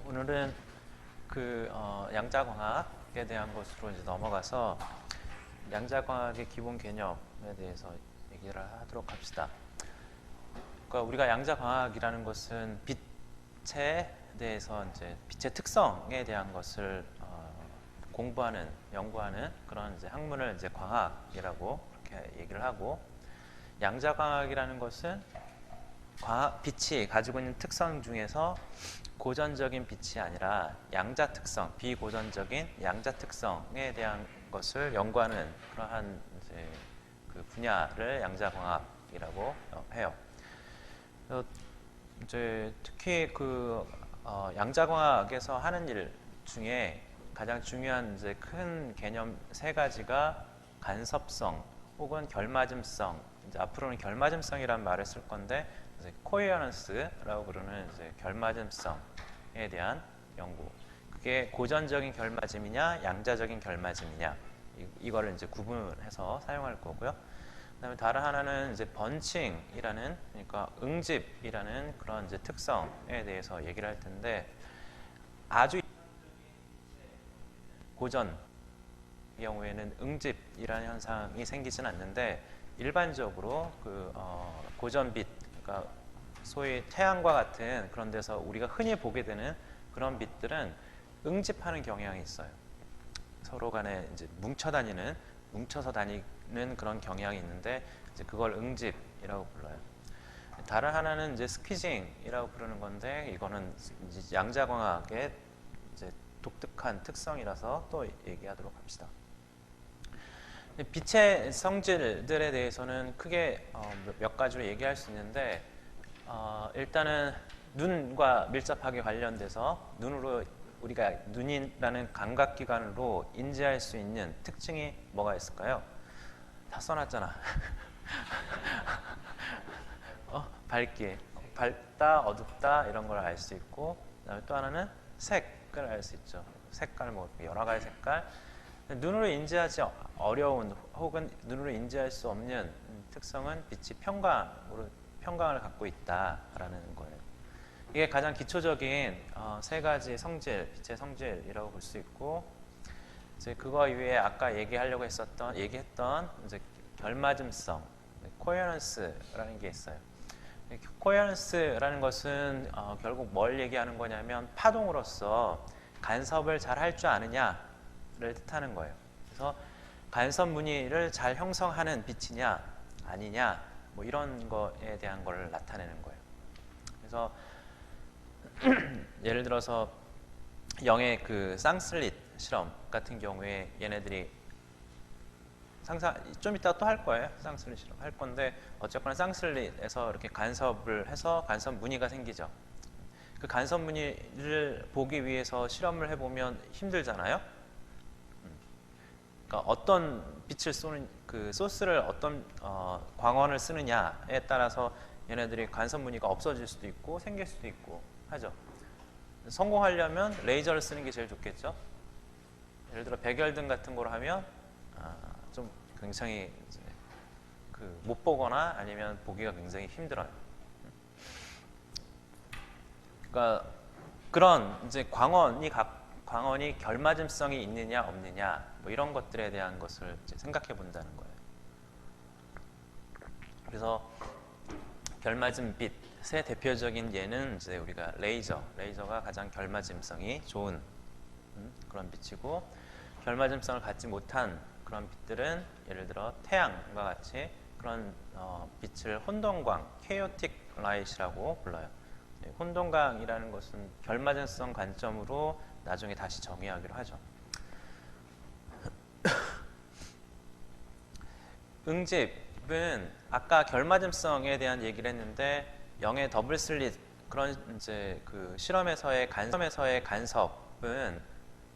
오늘은 양자광학에 대한 것으로 이제 넘어가서 양자광학의 기본 개념에 대해서 얘기를 하도록 합시다. 그러니까 우리가 양자광학이라는 것은 빛에 대해서 이제 빛의 특성에 대한 것을 공부하는, 연구하는 그런 이제 학문을 이제 광학이라고 그렇게 얘기를 하고, 양자광학이라는 것은 빛이 가지고 있는 특성 중에서 고전적인 빛이 아니라 양자 특성, 비고전적인 양자 특성에 대한 것을 연구하는 그러한 이제 그 분야를 양자광학이라고 해요. 이제 특히 양자광학에서 하는 일 중에 가장 중요한 이제 큰 개념 세 가지가 간섭성 혹은 결맞음성, 이제 앞으로는 결맞음성이라는 말을 쓸 건데, 코헤런스라고 부르는 이제 결맞음성에 대한 연구. 그게 고전적인 결맞음이냐, 양자적인 결맞음이냐, 이거를 이제 구분해서 사용할 거고요. 그다음에 다른 하나는 이제 번칭이라는, 그러니까 응집이라는 그런 이제 특성에 대해서 얘기를 할 텐데, 아주 고전 경우에는 응집이라는 현상이 생기진 않는데, 일반적으로 고전빛, 그러니까 소위 태양과 같은 그런 데서 우리가 흔히 보게 되는 그런 빛들은 응집하는 경향이 있어요. 서로 간에 이제 뭉쳐서 다니는 그런 경향이 있는데, 이제 그걸 응집이라고 불러요. 다른 하나는 이제 스퀴징이라고 부르는 건데, 이거는 이제 양자광학의 이제 독특한 특성이라서 또 얘기하도록 합시다. 빛의 성질들에 대해서는 크게 몇 가지로 얘기할 수 있는데, 일단은 눈과 밀접하게 관련돼서 눈으로 우리가 눈이라는 감각기관으로 인지할 수 있는 특징이 뭐가 있을까요? 다 써놨잖아. 밝기, 밝다, 어둡다 이런 걸 알 수 있고, 그다음에 또 하나는 색을 알 수 있죠. 색깔, 뭐 여러 가지 색깔. 눈으로 인지하지 어려운 혹은 눈으로 인지할 수 없는 특성은 빛이 평광을 갖고 있다라는 거예요. 이게 가장 기초적인 세 가지 성질, 빛의 성질이라고 볼 수 있고, 이제 그거 이외에 아까 얘기했던 이제 결맞음성, 코헤런스라는 게 있어요. 코헤런스라는 것은 결국 뭘 얘기하는 거냐면, 파동으로서 간섭을 잘 할 줄 아느냐를 뜻하는 거예요. 그래서 간섭 무늬를 잘 형성하는 빛이냐 아니냐, 뭐 이런 거에 대한 걸 나타내는 거예요. 그래서 예를 들어서 영의 쌍슬릿 실험 같은 경우에 얘네들이 좀 이따 또 할 거예요. 쌍슬릿 실험 할 건데, 어쨌거나 쌍슬릿에서 이렇게 간섭을 해서 간섭 무늬가 생기죠. 그 간섭 무늬를 보기 위해서 실험을 해보면 힘들잖아요. 그러니까 어떤 빛을 쏘는 소스를 어떤 광원을 쓰느냐에 따라서 얘네들이 간섭 무늬가 없어질 수도 있고 생길 수도 있고 하죠. 성공하려면 레이저를 쓰는 게 제일 좋겠죠. 예를 들어 백열등 같은 걸 하면 좀 굉장히 못 보거나 아니면 보기가 굉장히 힘들어요. 그러니까 그런 이제 광원이 결맞음성이 있느냐 없느냐, 뭐 이런 것들에 대한 것을 이제 생각해 본다는 거예요. 그래서 결맞음 빛의 대표적인 예는 이제 우리가 레이저가 가장 결맞음성이 좋은 그런 빛이고, 결맞음성을 갖지 못한 그런 빛들은 예를 들어 태양과 같이 그런 빛을 혼동광, chaotic light이라고 불러요. 혼동광이라는 것은 결맞음성 관점으로 나중에 다시 정의하기로 하죠. 응집은 아까 결맞음성에 대한 얘기를 했는데, 영의 더블 슬릿 그런 이제 실험에서의 간섭은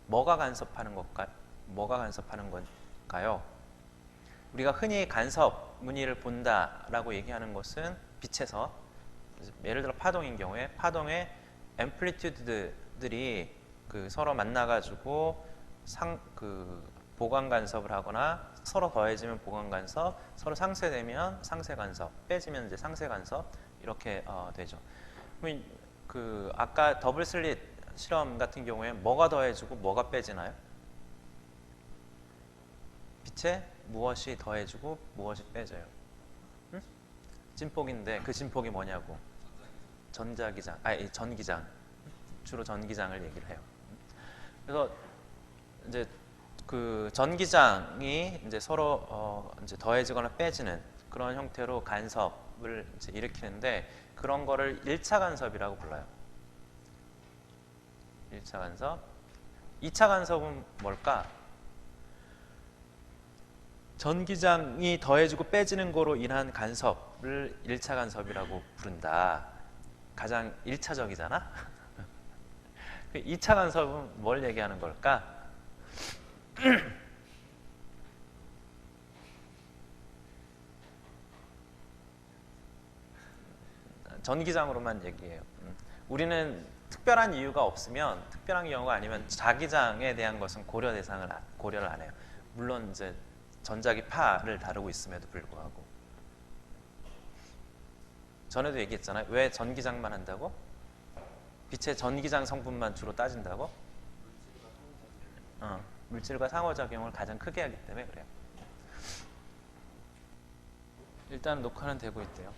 뭐가 간섭하는 건가요? 우리가 흔히 간섭 무늬를 본다라고 얘기하는 것은 빛에서, 예를 들어 파동인 경우에 파동의 앰플리튜드들이 서로 만나가지고 보강 간섭을 하거나, 서로 더해지면 보강 간섭, 서로 상쇄되면 상쇄 간섭, 빼지면 이제 상쇄 간섭, 이렇게 되죠. 아까 더블 슬릿 실험 같은 경우에 뭐가 더해지고 뭐가 빼지나요? 빛에 무엇이 더해지고 무엇이 빼져요? 응? 진폭인데 그 진폭이 뭐냐고? 전자기장, 아니 전기장. 주로 전기장을 얘기를 해요. 그래서 이제 그 전기장이 이제 서로 이제 더해지거나 빼지는 그런 형태로 간섭을 이제 일으키는데 그런 거를 1차 간섭이라고 불러요. 1차 간섭. 2차 간섭은 뭘까? 전기장이 더해지고 빼지는 거로 인한 간섭을 1차 간섭이라고 부른다. 가장 1차적이잖아. 2차 간섭은 뭘 얘기하는 걸까? 전기장으로만 얘기해요. 우리는 특별한 이유가 없으면, 특별한 경우가 아니면 자기장에 대한 것은 고려를 안 해요. 물론 이제 전자기 파를 다루고 있음에도 불구하고. 전에도 얘기했잖아요. 왜 전기장만 한다고? 빛의 전기장 성분만 주로 따진다고? 물질과 상호작용을 가장 크게 하기 때문에 그래요. 일단 녹화는 되고 있대요.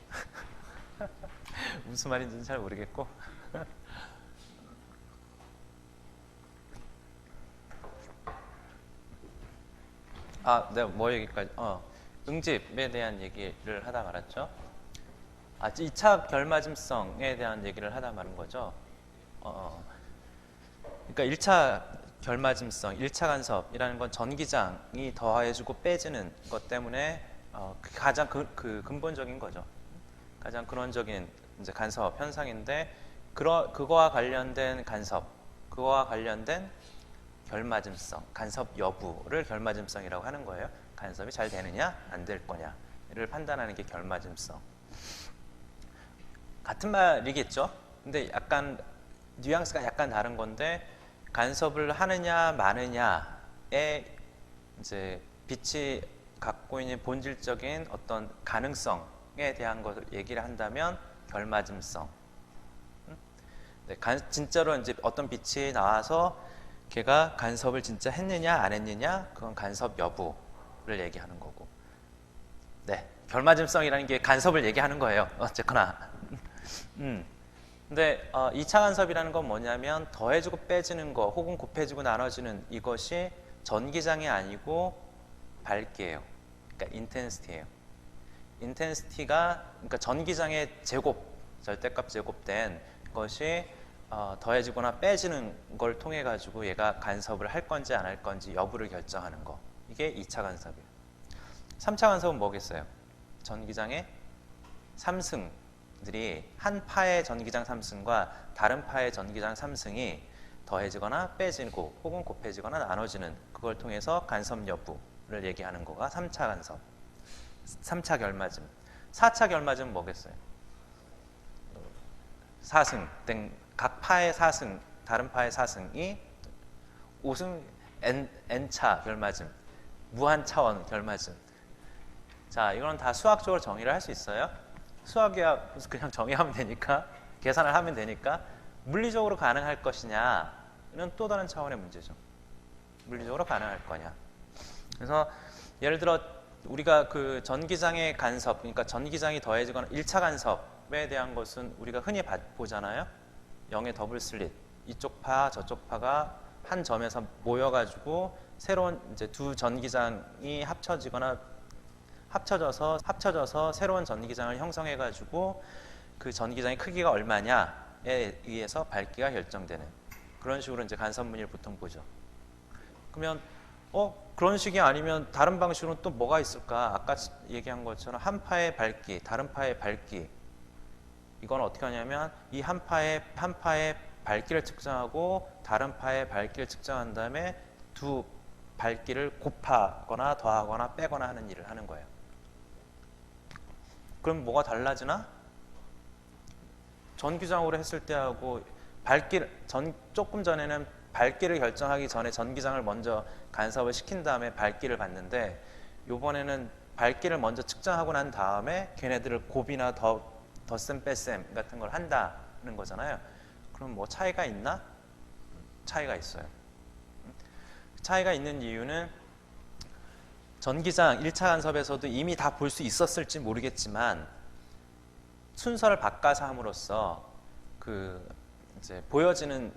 무슨 말인지는 잘 모르겠고. 내가 뭐 얘기까지? 응집에 대한 얘기를 하다 말았죠. 2차 결맞음성에 대한 얘기를 하다 말은 거죠. 그러니까 1차 결맞음성, 1차 간섭이라는 건 전기장이 더해주고 빼지는 것 때문에 가장 그 근본적인 거죠. 가장 근원적인 이제 간섭 현상인데 그거와 관련된 간섭, 그거와 관련된 결맞음성, 간섭 여부를 결맞음성이라고 하는 거예요. 간섭이 잘 되느냐, 안 될 거냐를 판단하는 게 결맞음성. 같은 말이겠죠. 근데 약간 뉘앙스가 약간 다른 건데 간섭을 하느냐 마느냐에 이제 빛이 갖고 있는 본질적인 어떤 가능성에 대한 것을 얘기를 한다면 결맞음성. 네, 진짜로 이제 어떤 빛이 나와서 걔가 간섭을 진짜 했느냐 안 했느냐 그건 간섭 여부를 얘기하는 거고. 네, 결맞음성이라는 게 간섭을 얘기하는 거예요. 어쨌거나. 근데 2차 간섭이라는 건 뭐냐면 더해지고 빼지는 거 혹은 곱해지고 나눠지는 이것이 전기장이 아니고 밝기예요. 그러니까 인텐시티예요. 인텐시티가 그러니까 전기장의 제곱, 절대값 제곱된 것이 더해지거나 빼지는 걸 통해 가지고 얘가 간섭을 할 건지 안 할 건지 여부를 결정하는 거. 이게 2차 간섭이에요. 3차 간섭은 뭐겠어요? 전기장의 삼승들이 한 파의 전기장 삼승과 다른 파의 전기장 삼승이 더해지거나 빼지고 혹은 곱해지거나 나눠지는 그걸 통해서 간섭 여부를 얘기하는 거가 3차 간섭. 3차 결맞음. 4차 결맞음은 뭐겠어요? 사승 등 각 파의 사승, 다른 파의 사승이 5승 n차 결맞음, 무한 차원 결맞음. 자, 이건 다 수학적으로 정의를 할 수 있어요. 수학이야 그냥 정의하면 되니까, 계산을 하면 되니까. 물리적으로 가능할 것이냐는 또 다른 차원의 문제죠. 물리적으로 가능할 거냐. 그래서 예를 들어 우리가 그 전기장의 간섭, 그러니까 전기장이 더해지거나 1차 간섭에 대한 것은 우리가 흔히 보잖아요. 0의 더블 슬릿, 이쪽 파 저쪽 파가 한 점에서 모여가지고 새로운 이제 두 전기장이 합쳐져서 새로운 전기장을 형성해가지고 그 전기장의 크기가 얼마냐에 의해서 밝기가 결정되는 그런 식으로 이제 간섭무늬를 보통 보죠. 그러면 그런 식이 아니면 다른 방식으로는 또 뭐가 있을까? 아까 얘기한 것처럼 한 파의 밝기, 다른 파의 밝기. 이건 어떻게 하냐면 이 한 파의 밝기를 측정하고 다른 파의 밝기를 측정한 다음에 두 밝기를 곱하거나 더하거나 빼거나 하는 일을 하는 거예요. 그럼 뭐가 달라지나? 전기장으로 했을 때하고 조금 전에는 밝기를 결정하기 전에 전기장을 먼저 간섭을 시킨 다음에 밝기를 봤는데, 이번에는 밝기를 먼저 측정하고 난 다음에 걔네들을 곱이나 덧셈 뺄셈 같은 걸 한다는 거잖아요. 그럼 뭐 차이가 있나? 차이가 있어요. 차이가 있는 이유는 전기장 1차 간섭에서도 이미 다 볼 수 있었을지 모르겠지만 순서를 바꿔서 함으로써 그 이제 보여지는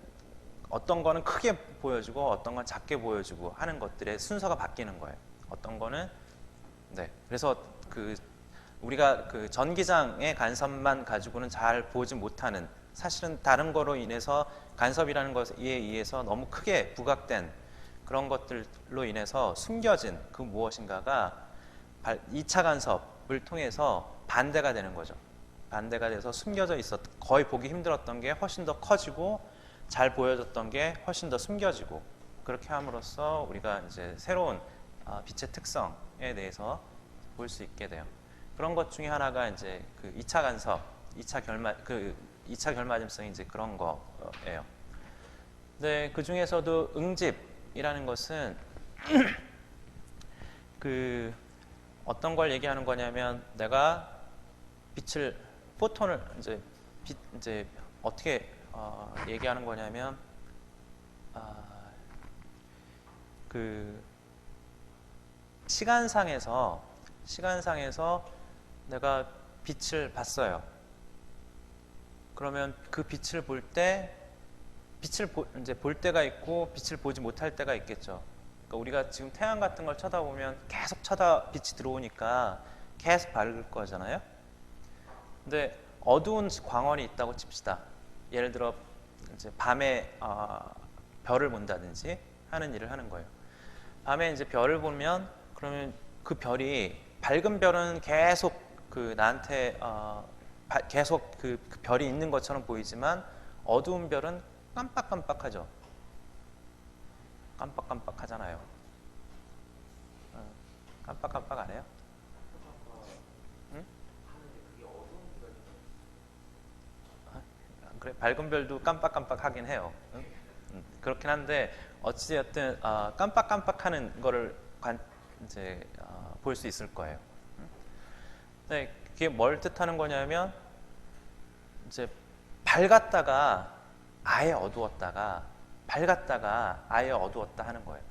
어떤 거는 크게 보여주고 어떤 건 작게 보여주고 하는 것들의 순서가 바뀌는 거예요. 어떤 거는 네. 그래서 그 우리가 그 전기장의 간섭만 가지고는 잘 보지 못하는 사실은 다른 거로 인해서 간섭이라는 것에 의해서 너무 크게 부각된 그런 것들로 인해서 숨겨진 그 무엇인가가 2차 간섭을 통해서 반대가 되는 거죠. 반대가 돼서 숨겨져 거의 보기 힘들었던 게 훨씬 더 커지고 잘 보여졌던 게 훨씬 더 숨겨지고 그렇게 함으로써 우리가 이제 새로운 빛의 특성에 대해서 볼 수 있게 돼요. 그런 것 중에 하나가 이제 그 2차 간섭, 2차 결맞음성이 이제 그런 거예요. 근데 그 중에서도 응집이라는 것은 그 어떤 걸 얘기하는 거냐면 내가 포톤을 이제 어떻게 얘기하는 거냐면 그 시간상에서 내가 빛을 봤어요. 그러면 그 빛을 볼 때 이제 볼 때가 있고 빛을 보지 못할 때가 있겠죠. 그러니까 우리가 지금 태양 같은 걸 쳐다보면 계속 빛이 들어오니까 계속 밝을 거잖아요. 근데 어두운 광원이 있다고 칩시다. 예를 들어 이제 밤에 별을 본다든지 하는 일을 하는 거예요. 밤에 이제 별을 보면 그러면 그 별이 밝은 별은 계속 그 나한테 계속 그 별이 있는 것처럼 보이지만 어두운 별은 깜빡깜빡하죠. 깜빡깜빡하잖아요. 깜빡깜빡 안 해요? 응? 그래 밝은 별도 깜빡깜빡하긴 해요. 응? 그렇긴 한데 어찌되었든 깜빡깜빡하는 거를 이제 볼 수 있을 거예요. 네, 그게 뭘 뜻하는 거냐면 이제 밝았다가 아예 어두웠다가 밝았다가 아예 어두웠다 하는 거예요.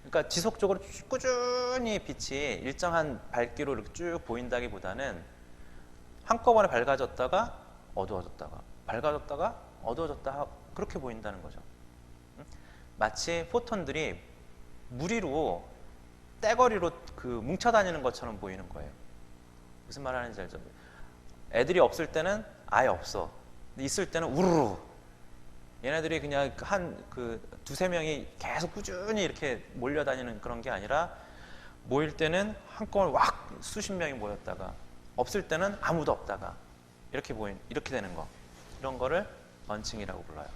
그러니까 지속적으로 꾸준히 빛이 일정한 밝기로 이렇게 쭉 보인다기보다는 한꺼번에 밝아졌다가 어두워졌다가 밝아졌다가 어두워졌다 그렇게 보인다는 거죠. 마치 포톤들이 무리로 떼거리로 그 뭉쳐 다니는 것처럼 보이는 거예요. 무슨 말 하는지 알죠? 애들이 없을 때는 아예 없어. 있을 때는 우르르. 얘네들이 그냥 두세 명이 계속 꾸준히 이렇게 몰려다니는 그런 게 아니라 모일 때는 한꺼번에 왁 수십 명이 모였다가 없을 때는 아무도 없다가 이렇게 되는 거. 이런 거를 번칭이라고 불러요.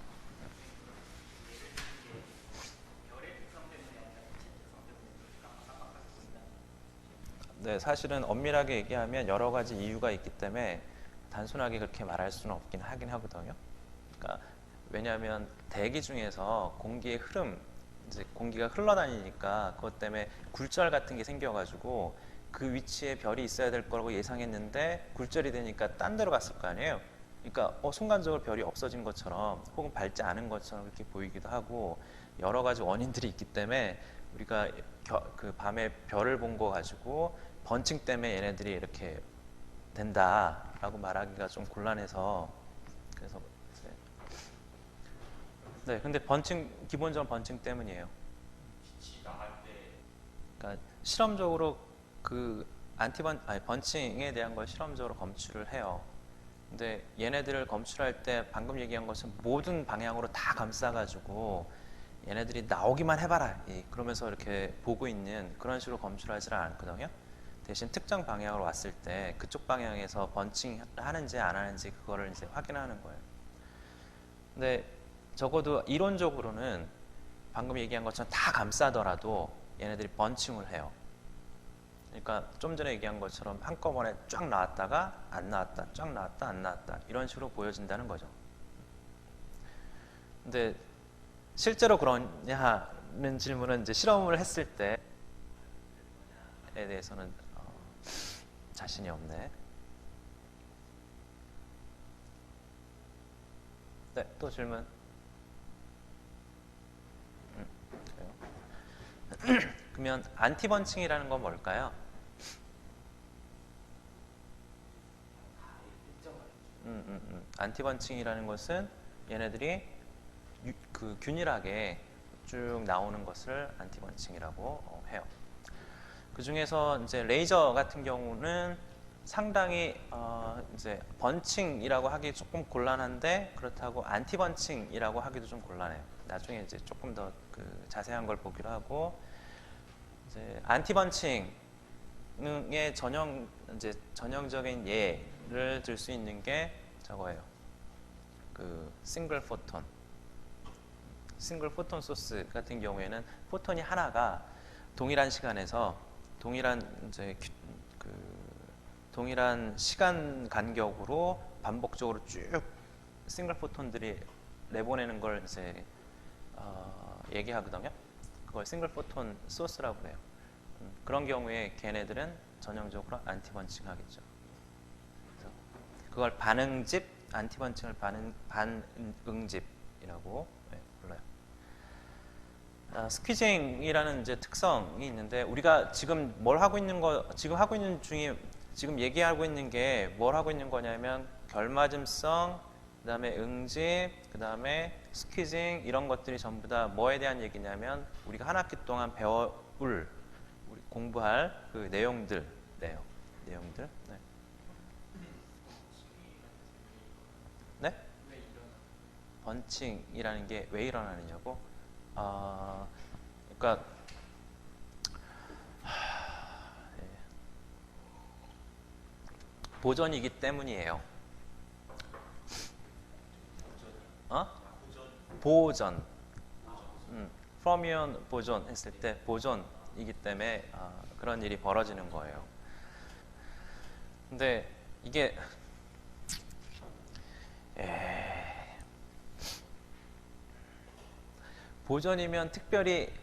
네, 사실은 엄밀하게 얘기하면 여러 가지 이유가 있기 때문에 단순하게 그렇게 말할 수는 없긴 하긴 하거든요. 그러니까 왜냐하면 대기 중에서 공기의 흐름, 이제 공기가 흘러다니니까 그것 때문에 굴절 같은 게 생겨가지고 그 위치에 별이 있어야 될 거라고 예상했는데 굴절이 되니까 딴 데로 갔을 거 아니에요. 그러니까 순간적으로 별이 없어진 것처럼 혹은 밝지 않은 것처럼 이렇게 보이기도 하고 여러 가지 원인들이 있기 때문에 우리가 그 밤에 별을 본 거 가지고 번칭 때문에 얘네들이 이렇게 된다라고 말하기가 좀 곤란해서 그래서 네, 근데 기본적으로 번칭 때문이에요. 그러니까 실험적으로 그 번칭에 대한 걸 실험적으로 검출을 해요. 근데 얘네들을 검출할 때 방금 얘기한 것은 모든 방향으로 다 감싸가지고 얘네들이 나오기만 해봐라 그러면서 이렇게 보고 있는 그런 식으로 검출하지는 않거든요. 대신 특정 방향으로 왔을 때 그쪽 방향에서 번칭을 하는지 안 하는지 그거를 이제 확인하는 거예요. 근데 적어도 이론적으로는 방금 얘기한 것처럼 다 감싸더라도 얘네들이 번칭을 해요. 그러니까 좀 전에 얘기한 것처럼 한꺼번에 쫙 나왔다가 안 나왔다, 쫙 나왔다, 안 나왔다 이런 식으로 보여진다는 거죠. 근데 실제로 그러냐는 질문은 이제 실험을 했을 때에 대해서는 자신이 없네. 네, 또 질문. 그러면 안티번칭이라는 건 뭘까요? 안티번칭이라는 것은 얘네들이 그 균일하게 쭉 나오는 것을 안티번칭이라고 해요. 그 중에서 이제 레이저 같은 경우는 상당히 이제 번칭이라고 하기 조금 gon란한데 그렇다고 안티번칭이라고 하기도 좀 곤란해요. 나중에 이제 조금 더 그 자세한 걸 보기로 하고 이제 안티번칭의 전형적인 예를 들 수 있는 게 저거예요. 그 싱글 포톤 소스 같은 경우에는 포톤이 하나가 동일한 시간에서 동일한 시간 간격으로 반복적으로 쭉 싱글 포톤들이 내보내는 걸 이제 얘기하거든요. 그걸 싱글 포톤 소스라고 해요. 그런 경우에 걔네들은 전형적으로 안티번칭하겠죠. 그걸 반응집, 안티번칭을 반응집이라고 불러요. 스퀴징이라는 이제 특성이 있는데 우리가 지금 하고 있는 게 뭘 하고 있는 거냐면 결맞음성, 그다음에 응집, 그다음에 스퀴징 이런 것들이 전부 다 뭐에 대한 얘기냐면 우리가 한 학기 동안 우리 공부할 그 내용들이에요. 내용들. 네. 네? 번칭이라는 게 왜 일어나느냐고? 그러니까 보존이기 때문이에요. 보존. 프로미온 보존 했을 때 보존이기 때문에 그런 일이 벌어지는 거예요. 근데 이게 보존이면 특별히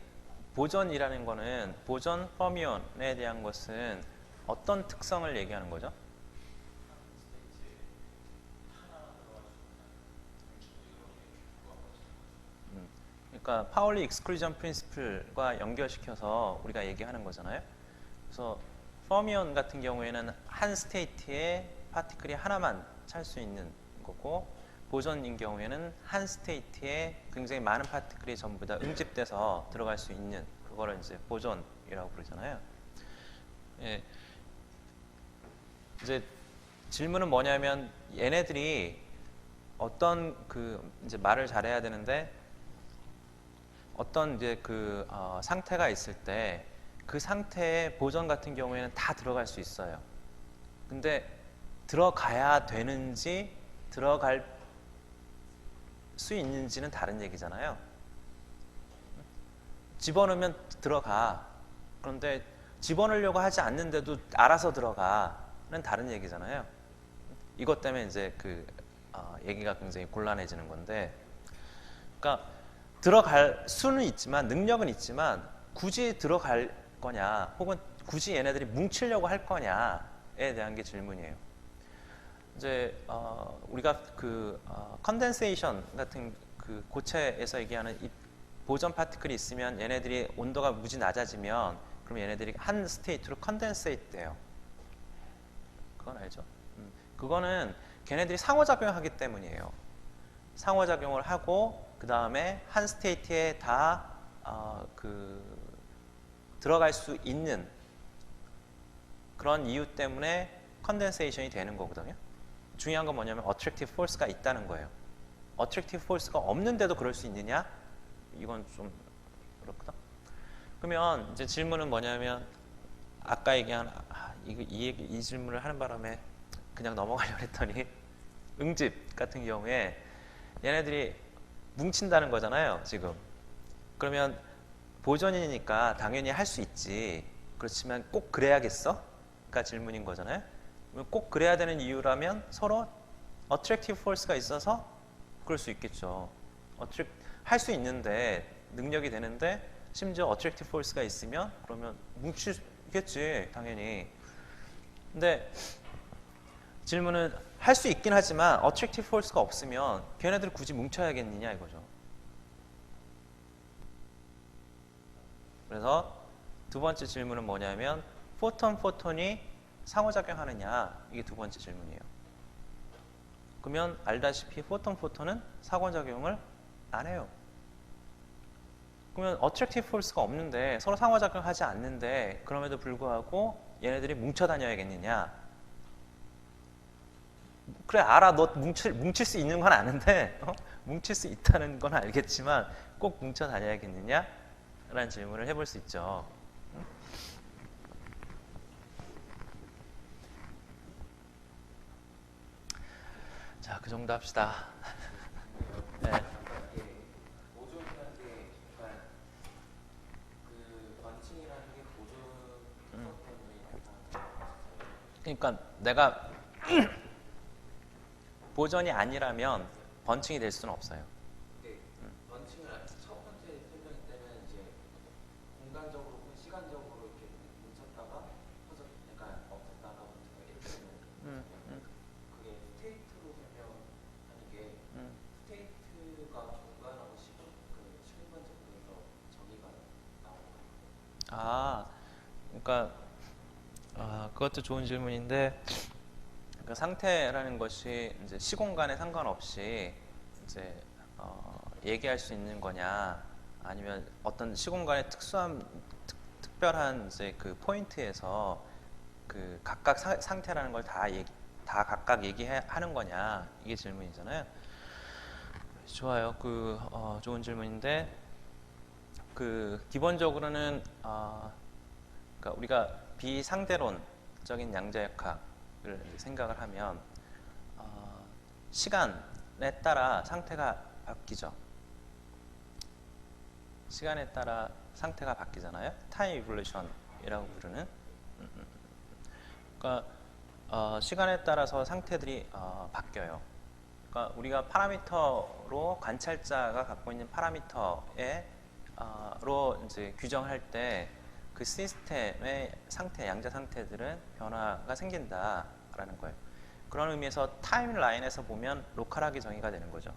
보존이라는 거는 보존 퍼미온에 대한 것은 어떤 특성을 얘기하는 거죠? 그러니까 파울리 익스클루전 프린시플과 연결시켜서 우리가 얘기하는 거잖아요. 그래서 퍼미온 같은 경우에는 한 스테이트에 파티클이 하나만 찰 수 있는 거고 보존인 경우에는 한 스테이트에 굉장히 많은 파티클이 전부 다 응집돼서 들어갈 수 있는 그거를 이제 보존이라고 부르잖아요. 예. 이제 질문은 뭐냐면 얘네들이 어떤 이제 말을 잘해야 되는데 어떤 이제 상태가 있을 때 그 상태의 보존 같은 경우에는 다 들어갈 수 있어요. 근데 들어가야 되는지 들어갈 수 있는지는 다른 얘기잖아요. 집어넣으면 들어가. 그런데 집어넣으려고 하지 않는데도 알아서 들어가는 다른 얘기잖아요. 이것 때문에 이제 얘기가 굉장히 곤란해지는 건데, 그러니까 들어갈 수는 있지만 능력은 있지만 굳이 들어갈 거냐, 혹은 굳이 얘네들이 뭉치려고 할 거냐에 대한 게 질문이에요. 이제 우리가 컨덴세이션 같은 고체에서 얘기하는 이 보존 파티클이 있으면 얘네들이 온도가 무지 낮아지면 그럼 얘네들이 한 스테이트로 컨덴세이트 돼요. 그건 알죠? 그거는 걔네들이 상호작용하기 때문이에요. 상호작용을 하고 그 다음에 한 스테이트에 다 들어갈 수 있는 그런 이유 때문에 컨덴세이션이 되는 거거든요. 중요한 건 뭐냐면 어트랙티브 포스가 있다는 거예요. 어트랙티브 포스가 없는데도 그럴 수 있느냐? 이건 좀 그렇거든. 그러면 이제 질문은 뭐냐면 아까 얘기한 이 질문을 하는 바람에 그냥 넘어가려고 했더니 응집 같은 경우에 얘네들이 뭉친다는 거잖아요, 지금. 그러면 보존이니까 당연히 할 수 있지. 그렇지만 꼭 그래야겠어? 가 질문인 거잖아요. 꼭 그래야 되는 이유라면 서로 어트랙티브 포스가 있어서 그럴 수 있겠죠. 할 수 있는데 능력이 되는데 심지어 어트랙티브 포스가 있으면 그러면 뭉치겠지, 당연히. 근데 질문은 할 수 있긴 하지만 어트랙티브 포스가 없으면 걔네들 굳이 뭉쳐야겠느냐 이거죠. 그래서 두 번째 질문은 뭐냐면 포톤이 상호작용하느냐, 이게 두 번째 질문이에요. 그러면 알다시피 포톤은 상호작용을 안 해요. 그러면 어트랙티브 포스가 없는데, 서로 상호작용하지 않는데 그럼에도 불구하고 얘네들이 뭉쳐 다녀야겠느냐? 그래, 알아. 너 뭉칠 수 있는 건 아는데 뭉칠 수 있다는 건 알겠지만 꼭 뭉쳐 다녀야겠느냐? 라는 질문을 해볼 수 있죠. 자, 그 정도 합시다. 네. 보존이라는 게 약간 그 번칭이라는 게 보존 수업 때문에 그러니까 내가 보전이 아니라면 번칭이 될 수는 없어요. 근데 번칭을 첫 번째 설명 때는 이제 공간적으로 혹은 시간적으로 이렇게 뭉쳤다가 퍼져 약간 없었다가 뭉쳤다가 이렇게 되는 그게 스테이트로 설명하는 게 스테이트가 중간하고 시공간 정도에서 정의가 나오는 거예요. 그러니까 그것도 좋은 질문인데, 그 상태라는 것이 이제 시공간에 상관없이 이제 얘기할 수 있는 거냐, 아니면 어떤 시공간의 특별한 이제 그 포인트에서 그 각각 상태라는 걸 다 각각 얘기하는 거냐, 이게 질문이잖아요. 좋아요. 좋은 질문인데, 그 기본적으로는 그러니까 우리가 비상대론적인 양자역학을 생각을 하면 시간에 따라 상태가 바뀌죠. 시간에 따라 상태가 바뀌잖아요. 타임 이볼루션이라고 부르는. 그러니까 시간에 따라서 상태들이 바뀌어요. 그러니까 우리가 파라미터로 관찰자가 갖고 있는 파라미터에 로 이제 규정할 때 그 시스템의 상태, 양자 상태들은 변화가 생긴다라는 거예요. 그런 의미에서 타임라인에서 보면 로컬하게 정의가 되는 거죠.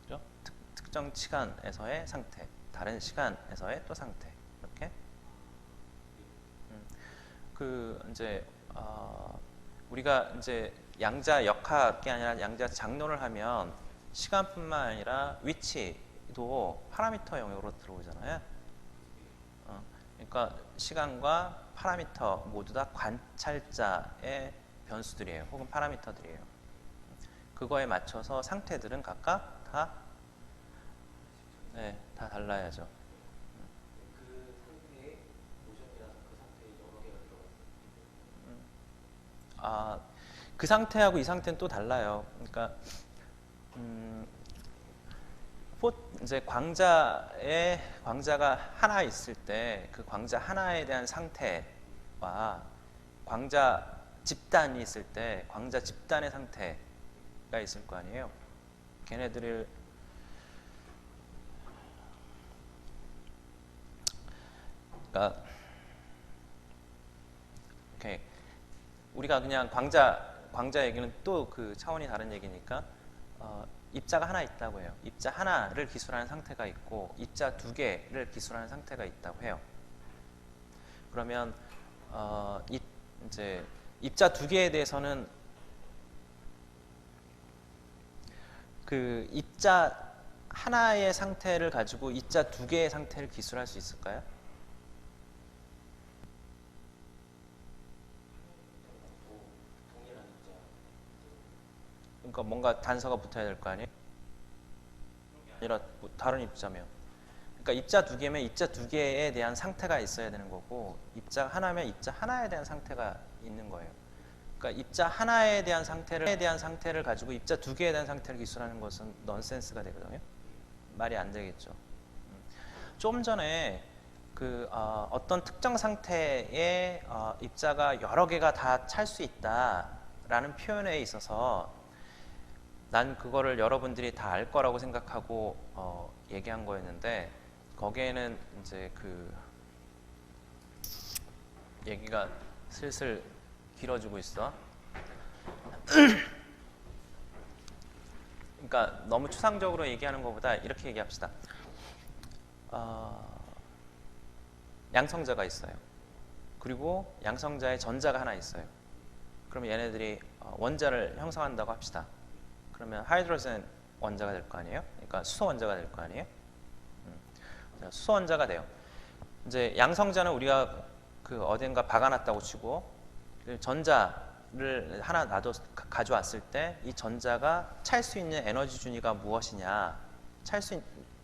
그죠? 특정 시간에서의 상태, 다른 시간에서의 또 상태, 이렇게. 이제 우리가 이제 양자 역학이 아니라 양자 장론을 하면 시간뿐만 아니라 위치도 파라미터 영역으로 들어오잖아요. 그러니까 시간과 파라미터 모두 다 관찰자의 변수들이에요. 혹은 파라미터들이에요. 그거에 맞춰서 상태들은 각각 다 달라야죠. 그 상태에 모션이라서 그 상태에 여러 개가 들어갔어요. 그 상태하고 이 상태는 또 달라요. 그러니까 이제 광자가 하나 있을 때 그 광자 하나에 대한 상태와 광자 집단이 있을 때 광자 집단의 상태가 있을 거 아니에요. 걔네들을 그러니까 오케이. 우리가 그냥 광자 얘기는 또 그 차원이 다른 얘기니까 입자가 하나 있다고 해요. 입자 하나를 기술하는 상태가 있고 입자 두 개를 기술하는 상태가 있다고 해요. 그러면 이제 입자 두 개에 대해서는 그 입자 하나의 상태를 가지고 입자 두 개의 상태를 기술할 수 있을까요? 그러니까 뭔가 단서가 붙어야 될 거 아니에요? 아니라 다른 입자면. 그러니까 입자 두 개면 입자 두 개에 대한 상태가 있어야 되는 거고, 입자 하나면 입자 하나에 대한 상태가 있는 거예요. 그러니까 입자 하나에 대한 상태를 가지고 입자 두 개에 대한 상태를 기술하는 것은 넌센스가 되거든요. 말이 안 되겠죠. 좀 전에 어떤 특정 상태에 입자가 여러 개가 다 찰 수 있다라는 표현에 있어서 난 그거를 여러분들이 다 알 거라고 생각하고 얘기한 거였는데, 거기에는 이제 그 얘기가 슬슬 길어지고 있어. 그러니까 너무 추상적으로 얘기하는 것보다 이렇게 얘기합시다. 양성자가 있어요. 그리고 양성자에 전자가 하나 있어요. 그러면 얘네들이 원자를 형성한다고 합시다. 그러면 하이드로젠 원자가 될 거 아니에요? 그러니까 수소 원자가 될 거 아니에요? 수소 원자가 돼요. 이제 양성자는 우리가 그 어딘가 박아놨다고 치고 전자를 하나 가져왔을 때 이 전자가 찰 수 있는 에너지 준위가 무엇이냐,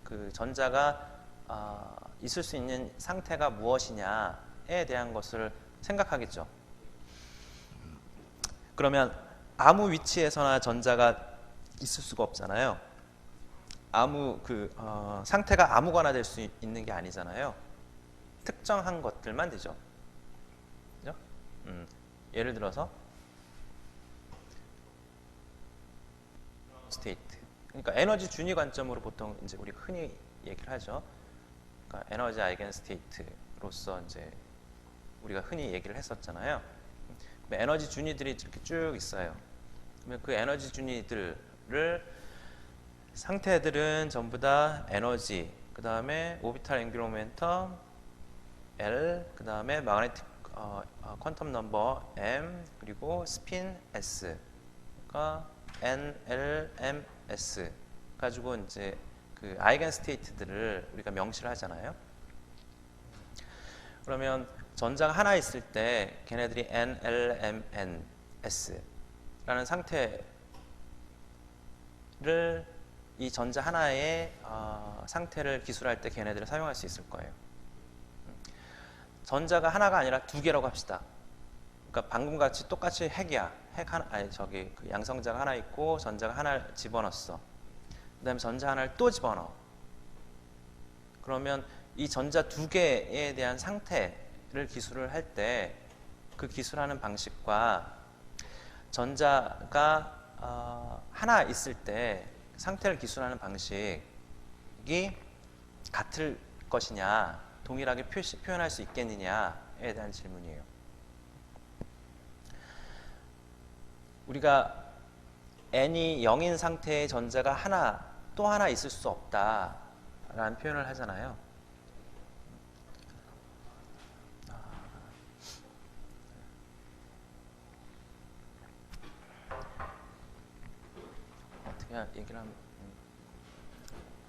그 전자가 있을 수 있는 상태가 무엇이냐에 대한 것을 생각하겠죠. 그러면 아무 위치에서나 전자가 있을 수가 없잖아요. 아무 상태가 아무거나 될 수 있는 게 아니잖아요. 특정한 것들만 되죠. 그죠? 예를 들어서 스테이트. 그러니까 에너지 준위 관점으로 보통 이제 우리 흔히 얘기를 하죠. 그러니까 에너지 아이겐 스테이트로서 이제 우리가 흔히 얘기를 했었잖아요. 에너지 준위들이 이렇게 쭉 있어요. 그러면 그 에너지 준위들을 상태들은 전부 다 에너지, 그 다음에 오비탈 앵귤 모멘텀 L, 그 다음에 마그네틱 퀀텀 넘버 M, 그리고 스핀 S가 NLMS 가지고 이제 그 아이겐 스테이트들을 우리가 명시를 하잖아요. 그러면 전자가 하나 있을 때 걔네들이 NLMNS라는 상태를 이 전자 하나의 상태를 기술할 때 걔네들을 사용할 수 있을 거예요. 전자가 하나가 아니라 두 개라고 합시다. 그러니까 방금 같이 똑같이 핵이야. 핵 하나, 아니 저기 그 양성자가 하나 있고 전자가 하나를 집어넣었어. 그다음에 전자 하나를 또 집어넣어. 그러면 이 전자 두 개에 대한 상태를 기술을 할 때 그 기술하는 방식과 전자가 하나 있을 때 상태를 기술하는 방식이 같을 것이냐, 동일하게 표현할 수 있겠느냐에 대한 질문이에요. 우리가 n이 0인 상태의 전자가 또 하나 있을 수 없다라는 표현을 하잖아요. 어떻게 얘기를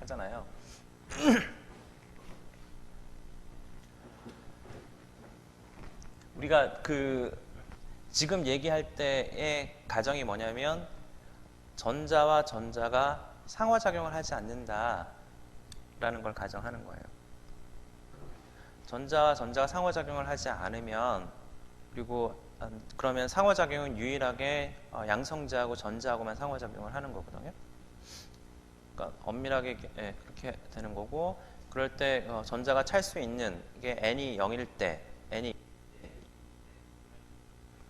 하잖아요. 우리가 지금 얘기할 때의 가정이 뭐냐면 전자와 전자가 상호작용을 하지 않는다라는 걸 가정하는 거예요. 전자와 전자가 상호작용을 하지 않으면, 그리고 그러면 상호작용은 유일하게 양성자하고 전자하고만 상호작용을 하는 거거든요. 그러니까 엄밀하게 그렇게 되는 거고, 그럴 때 전자가 찰 수 있는 게 n이 0일 때 n이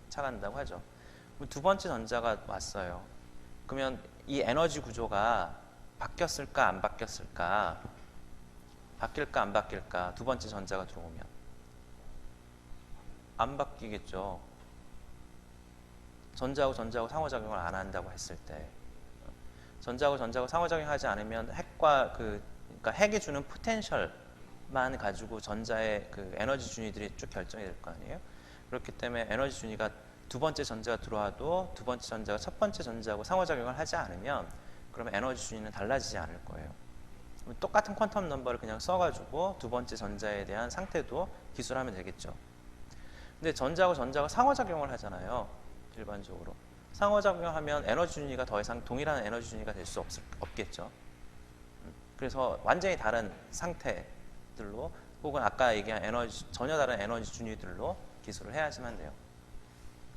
차간다고 하죠. 두 번째 전자가 왔어요. 그러면 이 에너지 구조가 바뀌었을까 안 바뀌었을까, 바뀔까 안 바뀔까, 두 번째 전자가 들어오면 안 바뀌겠죠. 전자하고 전자하고 상호작용을 안 한다고 했을 때, 전자하고 전자하고 상호작용하지 않으면 그러니까 핵이 주는 포텐셜만 가지고 전자의 그 에너지 준위들이 쭉 결정이 될 거 아니에요. 그렇기 때문에 에너지 준위가 두 번째 전자가 들어와도 두 번째 전자가 첫 번째 전자하고 상호작용을 하지 않으면 그러면 에너지 준위는 달라지지 않을 거예요. 똑같은 퀀텀 넘버를 그냥 써가지고 두 번째 전자에 대한 상태도 기술하면 되겠죠. 근데 전자하고 전자가 상호작용을 하잖아요. 일반적으로. 상호작용하면 에너지 준위가 더 이상 동일한 에너지 준위가 될 수 없겠죠. 그래서 완전히 다른 상태들로, 혹은 아까 얘기한 전혀 다른 에너지 준위들로 기술을 해야지만 돼요.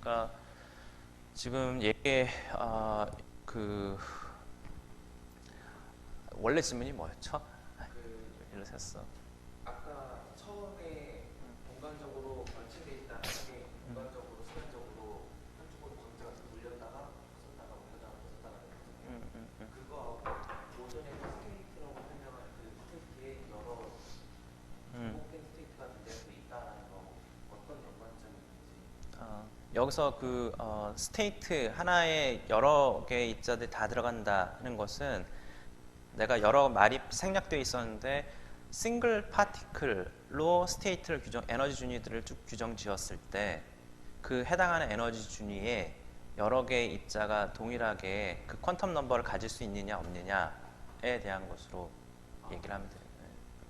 그러니까 지금 원래 질문이 뭐였죠? 일로 샜어. 아까 처음에 공간적으로 걸침돼 있다는 게 공간적으로 시간적으로 한쪽으로 광자가 물렸다가 벗었다가 물렸다가 벗었다가 했거든요. 그거 오전에 스테이트라고 설명한 그 스테이트에 여러 반복된 스테이트가 존재할 수 있다라는 거 어떤 연관점이 있는지. 여기서 스테이트 하나에 여러 개의 입자들이 다 들어간다는 것은 내가 여러 말이 생략되어 있었는데 싱글 파티클로 단위별로 스테이트를 에너지 준위들을 쭉 규정 지었을 때 그 해당하는 에너지 준위에 여러 개의 입자가 동일하게 그 퀀텀 넘버를 가질 수 있느냐 없느냐에 대한 것으로 얘기를 하면 돼요.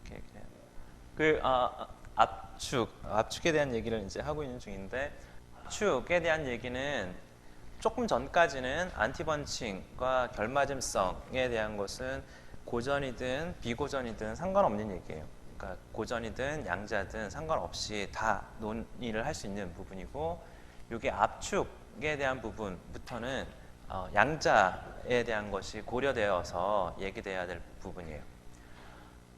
그렇게 얘기를 해요. 압축에 대한 얘기를 이제 하고 있는 중인데, 압축에 대한 얘기는 조금 전까지는 안티번칭과 결맞음성에 대한 것은 고전이든 비고전이든 상관없는 얘기예요. 그러니까 고전이든 양자든 상관없이 다 논의를 할 수 있는 부분이고, 이게 압축에 대한 부분부터는 양자에 대한 것이 고려되어서 얘기돼야 될 부분이에요.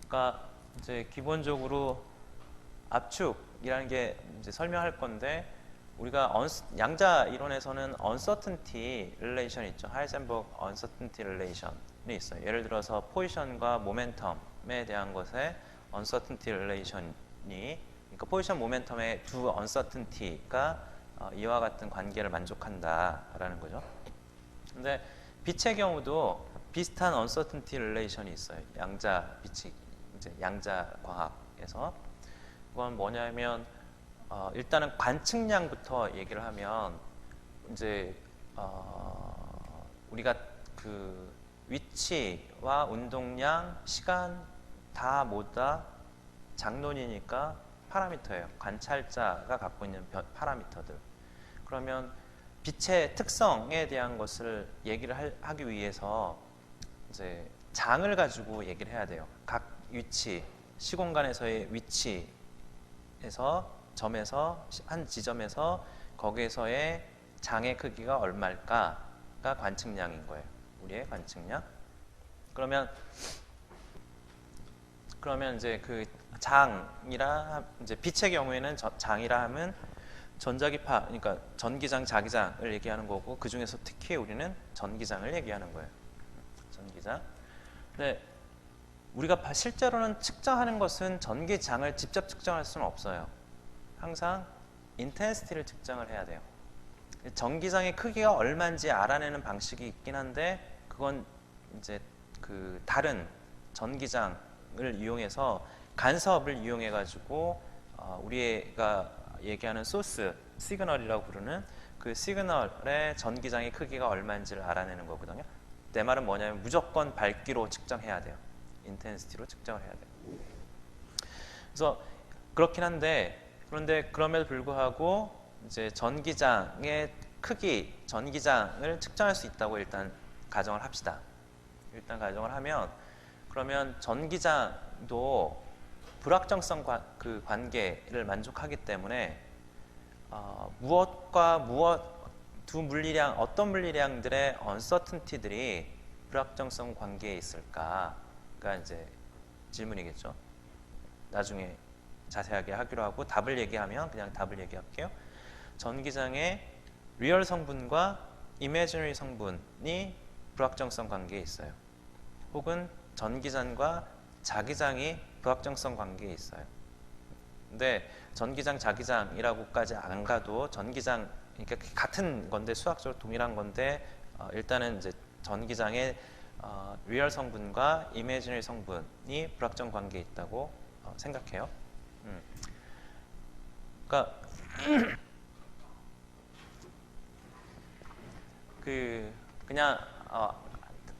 그러니까 이제 기본적으로 압축이라는 게 이제 설명할 건데, 우리가 양자 이론에서는 uncertainty relation 있죠. 하이젠버그 uncertainty relation이 있어요. 예를 들어서 포지션과 모멘텀에 대한 것에 uncertainty relation이, 그러니까 포지션 모멘텀의 두 uncertainty가 이와 같은 관계를 만족한다라는 거죠. 근데 빛의 경우도 비슷한 uncertainty relation이 있어요. 양자 빛이 이제 양자 과학에서. 그건 뭐냐면 일단은 관측량부터 얘기를 하면 이제 우리가 그 위치와 운동량, 시간 다 모두 다 장론이니까 파라미터예요. 관찰자가 갖고 있는 파라미터들. 그러면 빛의 특성에 대한 것을 얘기를 하기 위해서 이제 장을 가지고 얘기를 해야 돼요. 각 위치, 시공간에서의 위치에서 점에서 한 지점에서 거기에서의 장의 크기가 얼마일까가 관측량인 거예요. 우리의 관측량. 그러면 이제 그 장이라 이제 빛의 경우에는 장이라 하면 전자기파, 그러니까 전기장, 자기장을 얘기하는 거고, 그 중에서 특히 우리는 전기장을 얘기하는 거예요. 전기장. 근데 우리가 실제로는 측정하는 것은 전기장을 직접 측정할 수는 없어요. 항상 인텐시티를 측정을 해야 돼요. 전기장의 크기가 얼마인지 알아내는 방식이 있긴 한데, 그건 이제 그 다른 전기장을 이용해서 간섭을 이용해 가지고 우리가 얘기하는 소스 시그널이라고 부르는 그 시그널의 전기장의 크기가 얼마인지를 알아내는 거거든요. 내 말은 뭐냐면 무조건 밝기로 측정해야 돼요. 인텐시티로 측정을 해야 돼요. 그래서 그렇긴 한데, 그런데 그럼에도 불구하고 이제 전기장의 크기, 전기장을 측정할 수 있다고 일단 가정을 합시다. 일단 가정을 하면, 그러면 전기장도 불확정성 그 관계를 만족하기 때문에 무엇과 무엇, 두 물리량, 어떤 물리량들의 uncertainty들이 불확정성 관계에 있을까가 이제 질문이겠죠. 나중에 자세하게 하기로 하고, 답을 얘기하면 그냥 답을 얘기할게요. 전기장의 리얼 성분과 이미지너리 성분이 불확정성 관계에 있어요. 혹은 전기장과 자기장이 불확정성 관계에 있어요. 근데 전기장, 자기장이라고까지 안 가도 전기장, 그러니까 같은 건데, 수학적으로 동일한 건데, 일단은 이제 전기장의 리얼 성분과 이미지너리 성분이 불확정 관계에 있다고 생각해요. 그러니까 그냥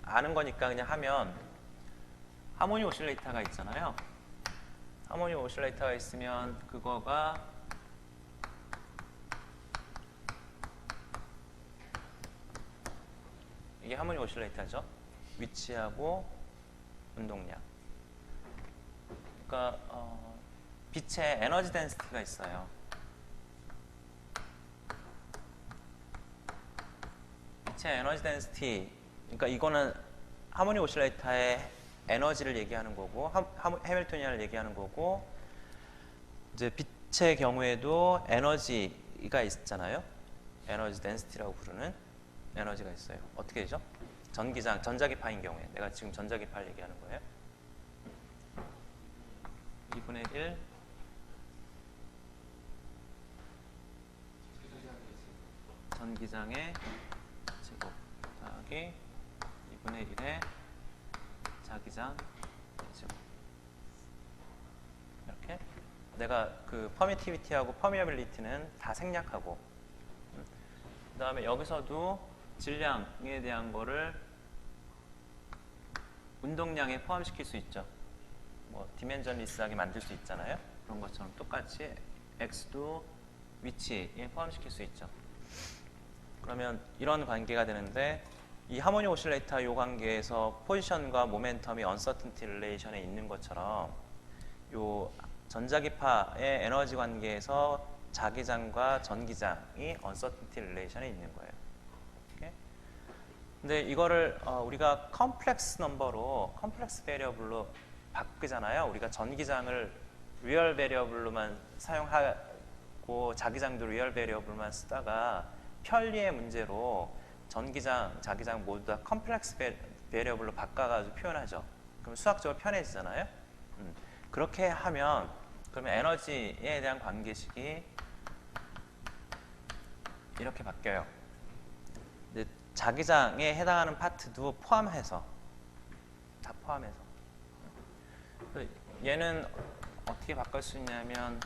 아는 거니까 그냥 하면, 하모니 오실레이터가 있잖아요. 하모니 오실레이터가 있으면 그거가 이게 하모니 오실레이터죠. 위치하고 운동량. 그러니까 빛의 에너지 덴시티가 있어요. 빛의 에너지 덴시티, 그러니까 이거는 하모니 오실레이터의 에너지를 얘기하는 거고, 해밀토니안을 얘기하는 거고, 이제 빛의 경우에도 에너지가 있잖아요. 에너지 덴시티라고 부르는 에너지가 있어요. 어떻게 되죠? 전기장, 전자기파인 경우에, 내가 지금 전자기파를 얘기하는 거예요. 2분의 1 전기장의 제곱 더하기 2분의 1의 자기장 제곱, 이렇게 내가 그 퍼미티비티하고 퍼미어빌리티는 다 생략하고, 그 다음에 여기서도 질량에 대한 거를 운동량에 포함시킬 수 있죠. 뭐 디멘전리스하게 만들 수 있잖아요. 그런 것처럼 똑같이 x도 위치에 포함시킬 수 있죠. 그러면 이런 관계가 되는데, 이 하모닉 오실레이터 요 관계에서 포지션과 모멘텀이 언서튼티 릴레이션에 있는 것처럼 요 전자기파의 에너지 관계에서 자기장과 전기장이 언서튼티 릴레이션에 있는 거예요. 오케이? 근데 이거를 우리가 컴플렉스 넘버로, 컴플렉스 베리어블로 바꾸잖아요. 우리가 전기장을 리얼 베리어블로만 사용하고 자기장도 리얼 베리어블로만 쓰다가 편리의 문제로 전기장, 자기장 모두 다 컴플렉스 베리어블로 바꿔가지고 표현하죠. 그럼 수학적으로 편해지잖아요. 그렇게 하면 그러면 에너지에 대한 관계식이 이렇게 바뀌어요. 근데 자기장에 해당하는 파트도 포함해서, 다 포함해서. 얘는 어떻게 바꿀 수 있냐면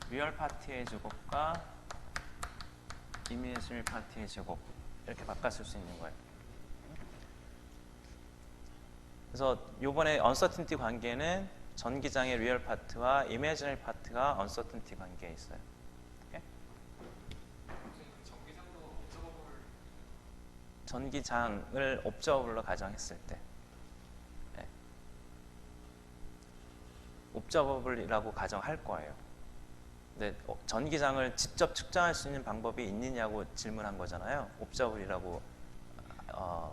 리얼 파트의 제곱과 이미지널 파트의 제곱 이렇게 바꿨을 수 있는 거예요. 그래서 요번에 언서튼티 관계는 전기장의 리얼 파트와 이미지널 파트가 언서튼티 관계에 있어요. 오케이? 전기장을 옵저버블로 가정했을 때, 네. 옵저버블이라고 가정할 거예요. 근데 전기장을 직접 측정할 수 있는 방법이 있느냐고 질문한 거잖아요. 옵저블이라고,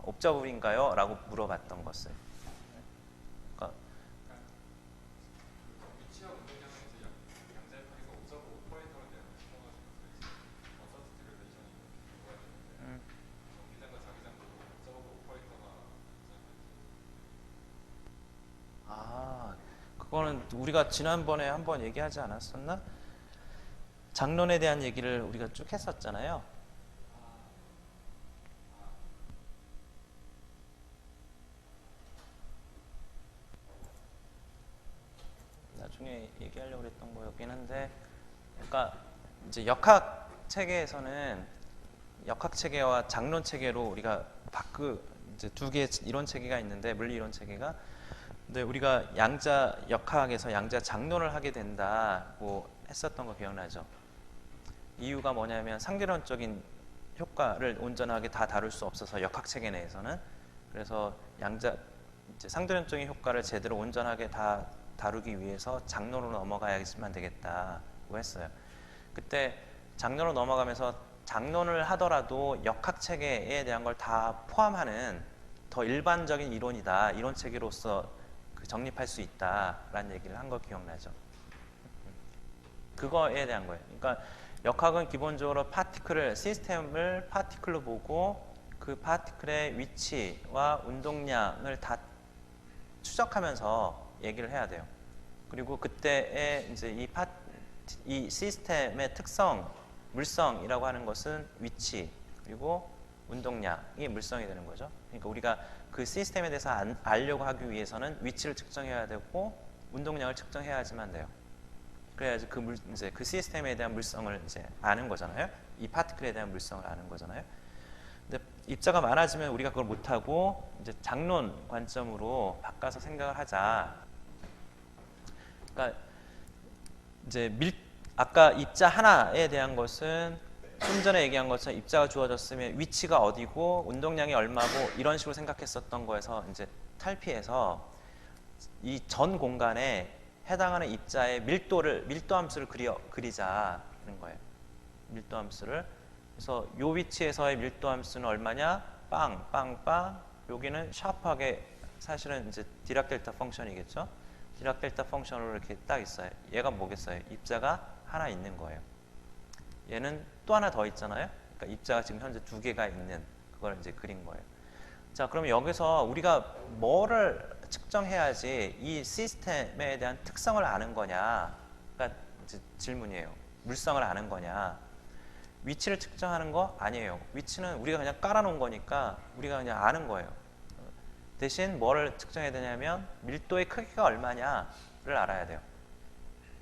옵저블인가요? 라고 물어봤던 것을. 그러니까 위치와 운동량은 이제 양자역학에서 옵저버 오퍼레이터에 대한 언서티티 릴레이션이 뭐가 되는데 전기장과 자기장도 옵저버 오퍼레이터가 그거는 우리가 지난번에 한번 얘기하지 않았었나? 장론에 대한 얘기를 우리가 쭉 했었잖아요. 나중에 얘기하려고 했던 거였긴 한데, 그러니까 이제 역학 체계에서는 역학 체계와 장론 체계로 우리가 이제 두 개의 이론 체계가 있는데, 물리 이론 체계가. 근데 우리가 양자 역학에서 양자 장론을 하게 된다고 했었던 거 기억나죠? 이유가 뭐냐면 상대론적인 효과를 온전하게 다 다룰 수 없어서 역학 체계 내에서는. 그래서 이제 상대론적인 효과를 제대로 온전하게 다 다루기 위해서 장론으로 넘어가야지만 되겠다고 했어요. 그때 장론으로 넘어가면서 장론을 하더라도 역학 체계에 대한 걸 다 포함하는 더 일반적인 이론이다, 이론 체계로서 정립할 수 있다라는 얘기를 한 거 기억나죠? 그거에 대한 거예요. 그러니까 역학은 기본적으로 시스템을 파티클로 보고 그 파티클의 위치와 운동량을 다 추적하면서 얘기를 해야 돼요. 그리고 그때의 이제 이 시스템의 특성, 물성이라고 하는 것은 위치, 그리고 운동량이 물성이 되는 거죠. 그러니까 우리가 그 시스템에 대해서 알려고 하기 위해서는 위치를 측정해야 되고 운동량을 측정해야지만 돼요. 그래야지 이제 그 시스템에 대한 물성을 이제 아는 거잖아요. 이 파티클에 대한 물성을 아는 거잖아요. 근데 입자가 많아지면 우리가 그걸 못하고 이제 장론 관점으로 바꿔서 생각을 하자. 그러니까 이제 아까 입자 하나에 대한 것은 좀 전에 얘기한 것처럼 입자가 주어졌으면 위치가 어디고 운동량이 얼마고 이런 식으로 생각했었던 거에서 이제 탈피해서 이 전 공간에 해당하는 입자의 밀도 함수를 그리자는 거예요. 밀도 함수를. 그래서 요 위치에서의 밀도 함수는 얼마냐? 빵, 빵, 빵. 여기는 샤프하게 사실은 이제 디락 델타 펑션이겠죠. 디락 델타 펑션으로 이렇게 딱 있어요. 얘가 뭐겠어요? 입자가 하나 있는 거예요. 얘는 또 하나 더 있잖아요. 그러니까 입자가 지금 현재 두 개가 있는 그걸 이제 그린 거예요. 자, 그럼 여기서 우리가 뭐를 측정해야지 이 시스템에 대한 특성을 아는 거냐가 이제 질문이에요. 물성을 아는 거냐. 위치를 측정하는 거 아니에요. 위치는 우리가 그냥 깔아놓은 거니까 우리가 그냥 아는 거예요. 대신 뭐를 측정해야 되냐면 밀도의 크기가 얼마냐를 알아야 돼요.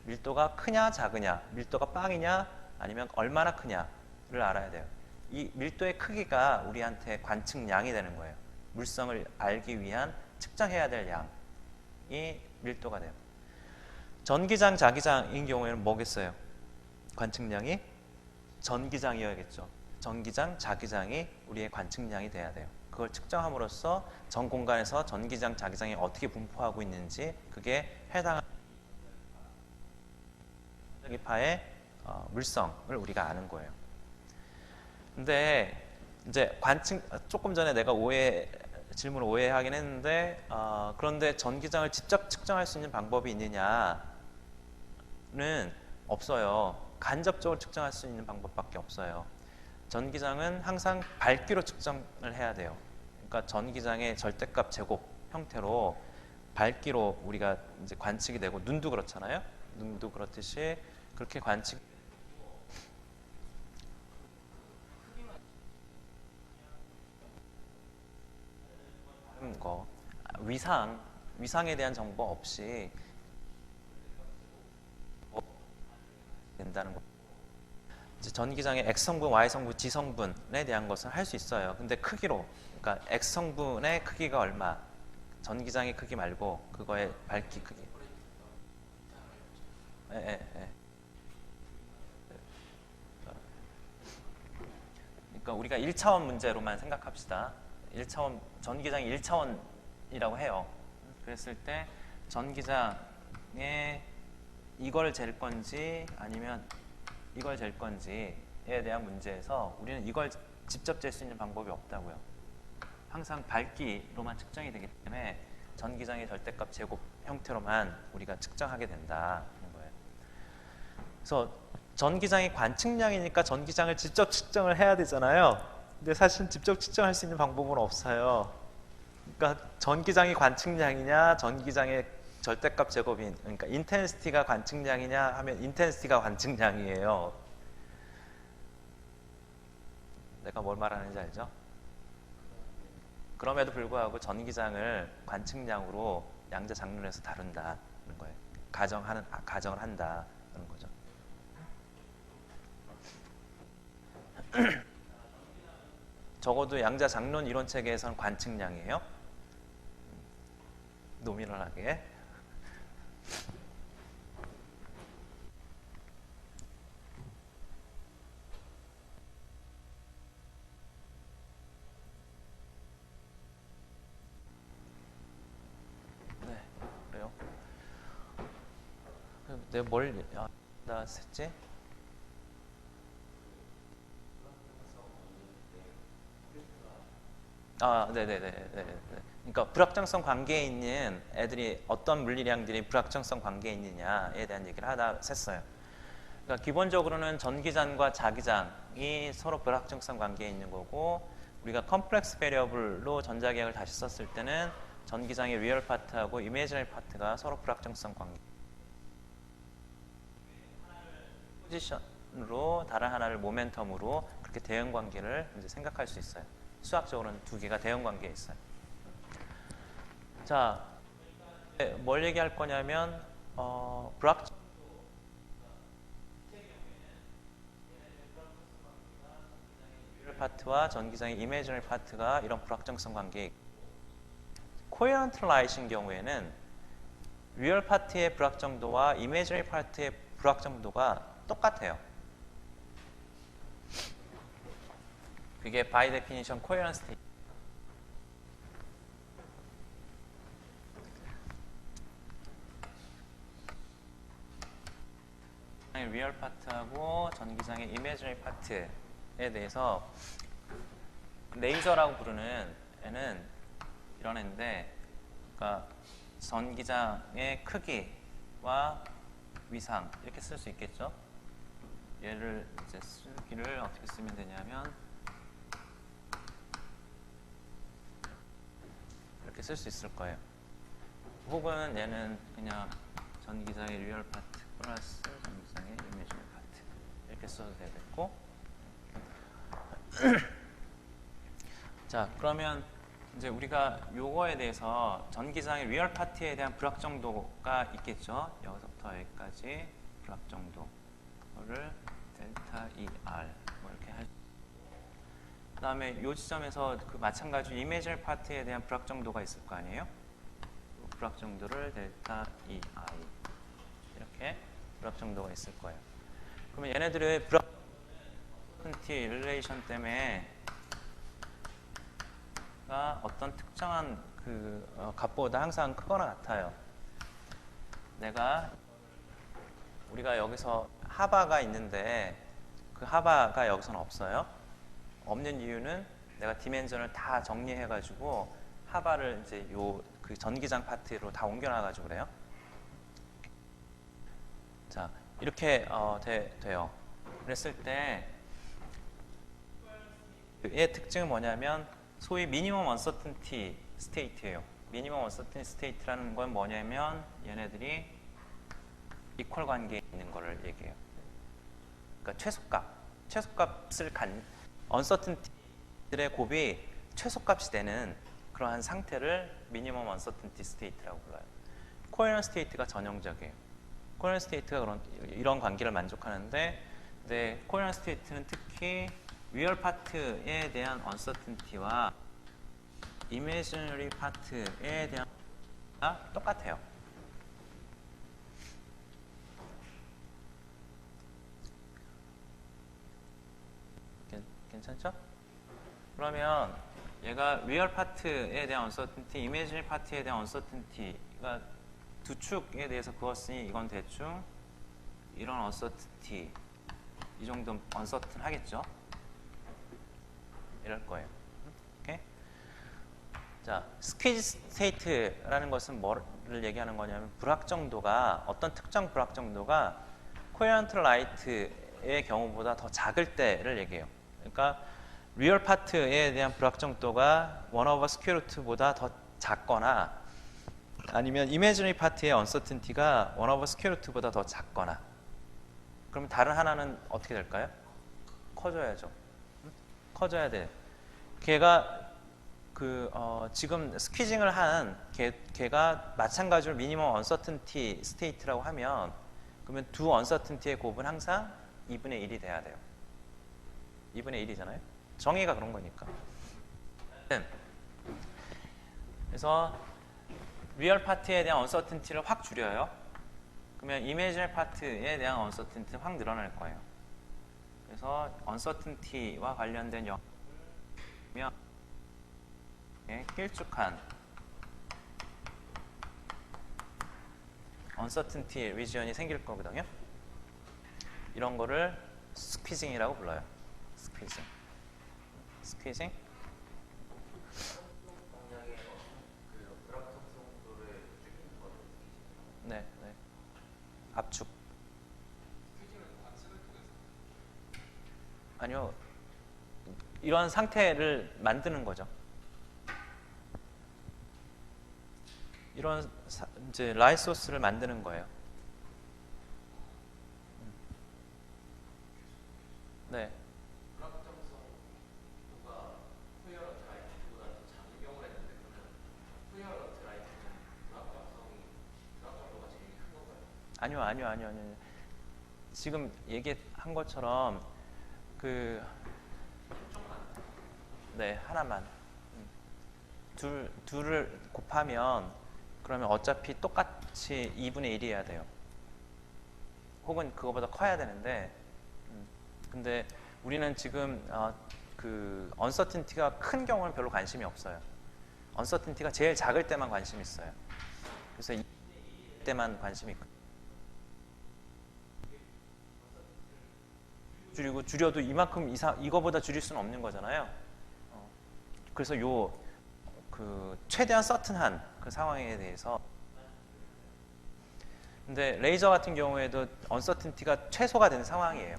밀도가 크냐 작으냐, 밀도가 빵이냐 아니면 얼마나 크냐를 알아야 돼요. 이 밀도의 크기가 우리한테 관측량이 되는 거예요. 물성을 알기 위한 측정해야 될 양이 밀도가 돼요. 전기장, 자기장인 경우에는 뭐겠어요? 관측량이 전기장이어야겠죠. 전기장, 자기장이 우리의 관측량이 돼야 돼요. 그걸 측정함으로써 전 공간에서 전기장, 자기장이 어떻게 분포하고 있는지 그게 해당하는 전기파의 물성을 우리가 아는 거예요. 근데 이제 관측 조금 전에 내가 질문을 오해하긴 했는데 그런데 전기장을 직접 측정할 수 있는 방법이 있느냐는 없어요. 간접적으로 측정할 수 있는 방법밖에 없어요. 전기장은 항상 밝기로 측정을 해야 돼요. 그러니까 전기장의 절대값 제곱 형태로 밝기로 우리가 이제 관측이 되고 눈도 그렇잖아요. 눈도 그렇듯이 그렇게 관측 거 위상에 대한 정보 없이 된다는 거. 이제 전기장의 X성분, Y성분, G성분에 대한 것을 할 수 있어요. 근데 크기로, 그러니까 X성분의 크기가 얼마, 전기장의 크기 말고 그거의 밝기 크기. 그러니까 우리가 1차원 문제로만 생각합시다. 1차원 전기장이 1차원이라고 해요. 그랬을 때 전기장에 이걸 잴 건지 아니면 이걸 잴 건지에 대한 문제에서 우리는 이걸 직접 잴 수 있는 방법이 없다고요. 항상 밝기로만 측정이 되기 때문에 전기장의 절대값 제곱 형태로만 우리가 측정하게 된다는 거예요. 그래서 전기장이 관측량이니까 전기장을 직접 측정을 해야 되잖아요. 근데 사실 직접 측정할 수 있는 방법은 없어요. 그러니까 전기장이 관측량이냐, 전기장의 절대값 제곱인, 그러니까 인텐시티가 관측량이냐 하면 인텐시티가 관측량이에요. 내가 뭘 말하는지 알죠? 그럼에도 불구하고 전기장을 관측량으로 양자 장론에서 다룬다는 거예요. 가정을 한다는 거죠. 적어도 양자 장론 이론 체계에서는 관측량이에요. 노미널하게. 네, 그래요. 내가 나 셌지? 네네네. 그러니까 불확정성 관계에 있는 애들이 어떤 물리량들이 불확정성 관계에 있느냐에 대한 얘기를 하다 셌어요. 그러니까 기본적으로는 전기장과 자기장이 서로 불확정성 관계에 있는 거고 우리가 컴플렉스 베리어블로 전자기학을 다시 썼을 때는 전기장의 리얼 파트하고 이미지너리 파트가 서로 불확정성 관계. 포지션으로 다른 하나를 모멘텀으로 그렇게 대응 관계를 이제 생각할 수 있어요. 수학적으로는 두 개가 대응 관계에 있어요. 자, 뭘 얘기할 거냐면 불확정 파트와 전기장의 이미지너리 파트가 이런 불확정성 관계에 있고 코헤런트 라이트인 경우에는 리얼 파트의 불확정도와 이미지너리 파트의 불확정도가 똑같아요. 그게 by definition coherent state. 리얼 파트하고 전기장의 이미지너리 파트에 대해서 레이저라고 부르는 애는 이런 애인데, 그러니까 전기장의 크기와 위상 이렇게 쓸 수 있겠죠. 얘를 이제 쓰기를 어떻게 쓰면 되냐면 이렇게 쓸 수 있을 거예요. 혹은 얘는 그냥 전기장의 리얼 파트 플러스 전기장의 이미지너리 파트 이렇게 써도 되겠고 자, 그러면 이제 우리가 요거에 대해서 전기장의 리얼 파트에 대한 불확정도가 있겠죠. 여기서부터 여기까지 불확정도를 델타 ER 뭐 이렇게 할. 그다음에 요 지점에서 그 마찬가지로 이미지널 파트에 대한 불확정도가 있을 거 아니에요. 불확정도를 델타 EI 이렇게 불확정도가 있을 거예요. 그러면 얘네들의 불확정티 릴레이션 때문에 어떤 특정한 그 값보다 항상 크거나 같아요. 우리가 여기서 하바가 있는데 그 하바가 여기서는 없어요. 없는 이유는 내가 디멘전을 다 정리해가지고 하바를 이제 그 전기장 파트로 다 옮겨놔가지고 그래요. 자, 이렇게 돼요. 그랬을 때 얘의 특징은 뭐냐면 소위 미니멈 언서튼티 스테이트예요. 미니멈 언서튼티 스테이트라는 건 뭐냐면 얘네들이 이퀄 관계에 있는 거를 얘기해요. 그러니까 최소값을 언서튼티들의 곱이 최소값이 되는 그러한 상태를 미니멈 언서튼티 스테이트라고 불러요. 코헤런 스테이트가 전형적이에요. 코헤런 스테이트가 이런 관계를 만족하는데, 근데 코헤런 스테이트는 특히 리얼 파트에 대한 언서튼티와 이미지너리 파트에 대한 똑같아요. 괜찮죠? 그러면 얘가 리얼 파트에 대한 언서튼티, 이미지너리 파트에 대한 언서튼티가 두 축에 대해서 그었으니 이건 대충 이런 언서튼티 이 정도 언서튼 하겠죠? 이럴 거예요. 오케이? 자, 스퀴즈 스테이트라는 것은 뭐를 얘기하는 거냐면 불확정도가 어떤 특정 불확정도가 코헤런트 라이트의 경우보다 더 작을 때를 얘기해요. 그러니까 리얼 파트에 대한 불확정도가 1 오버 스퀘어 루트보다 더 작거나 아니면 이미지너리 파트의 언서튼티가 1 오버 스퀘어 루트보다 더 작거나, 그러면 다른 하나는 어떻게 될까요? 커져야죠. 커져야 돼. 걔가 지금 스퀴징을 한 걔가 마찬가지로 미니멈 언서튼티 스테이트라고 하면, 그러면 두 언서튼티의 곱은 항상 2분의 1이 돼야 돼요. 2분의 1이잖아요. 정의가 그런 거니까. 그래서 리얼 파트에 대한 언서튼티를 확 줄여요. 그러면 이미지널 파트에 대한 언서튼티는 확 늘어날 거예요. 그래서 언서튼티와 관련된 영역이면 길쭉한 언서튼티 리지언이 생길 거거든요. 이런 거를 스퀴징이라고 불러요. 스퀴징. 만약에 그 불확정성도를 줄이는 거는 네. 압축. 아니요. 이런 상태를 만드는 거죠. 이런 이제 라이소스를 만드는 거예요. 네. 불확정성도가 코헤런트 라이트보다 더 작은 경우가 있는데, 그러면 코헤런트 라이트는 불확정도가 제일 큰 건가요? 아니요. 지금 얘기한 것처럼 네, 하나만. 둘을 곱하면 그러면 어차피 똑같이 2분의 1이어야 돼요. 혹은 그거보다 커야 되는데, 근데 우리는 지금 그 언서튼티가 큰 경우는 별로 관심이 없어요. 언서튼티가 제일 작을 때만 관심이 있어요. 그래서 이때만 관심이 있고, 줄여도 이만큼 이상 이거보다 줄일 수는 없는 거잖아요. 그래서 그 최대한 서튼한 그 상황에 대해서. 근데 레이저 같은 경우에도 언서튼티가 최소가 된 상황이에요.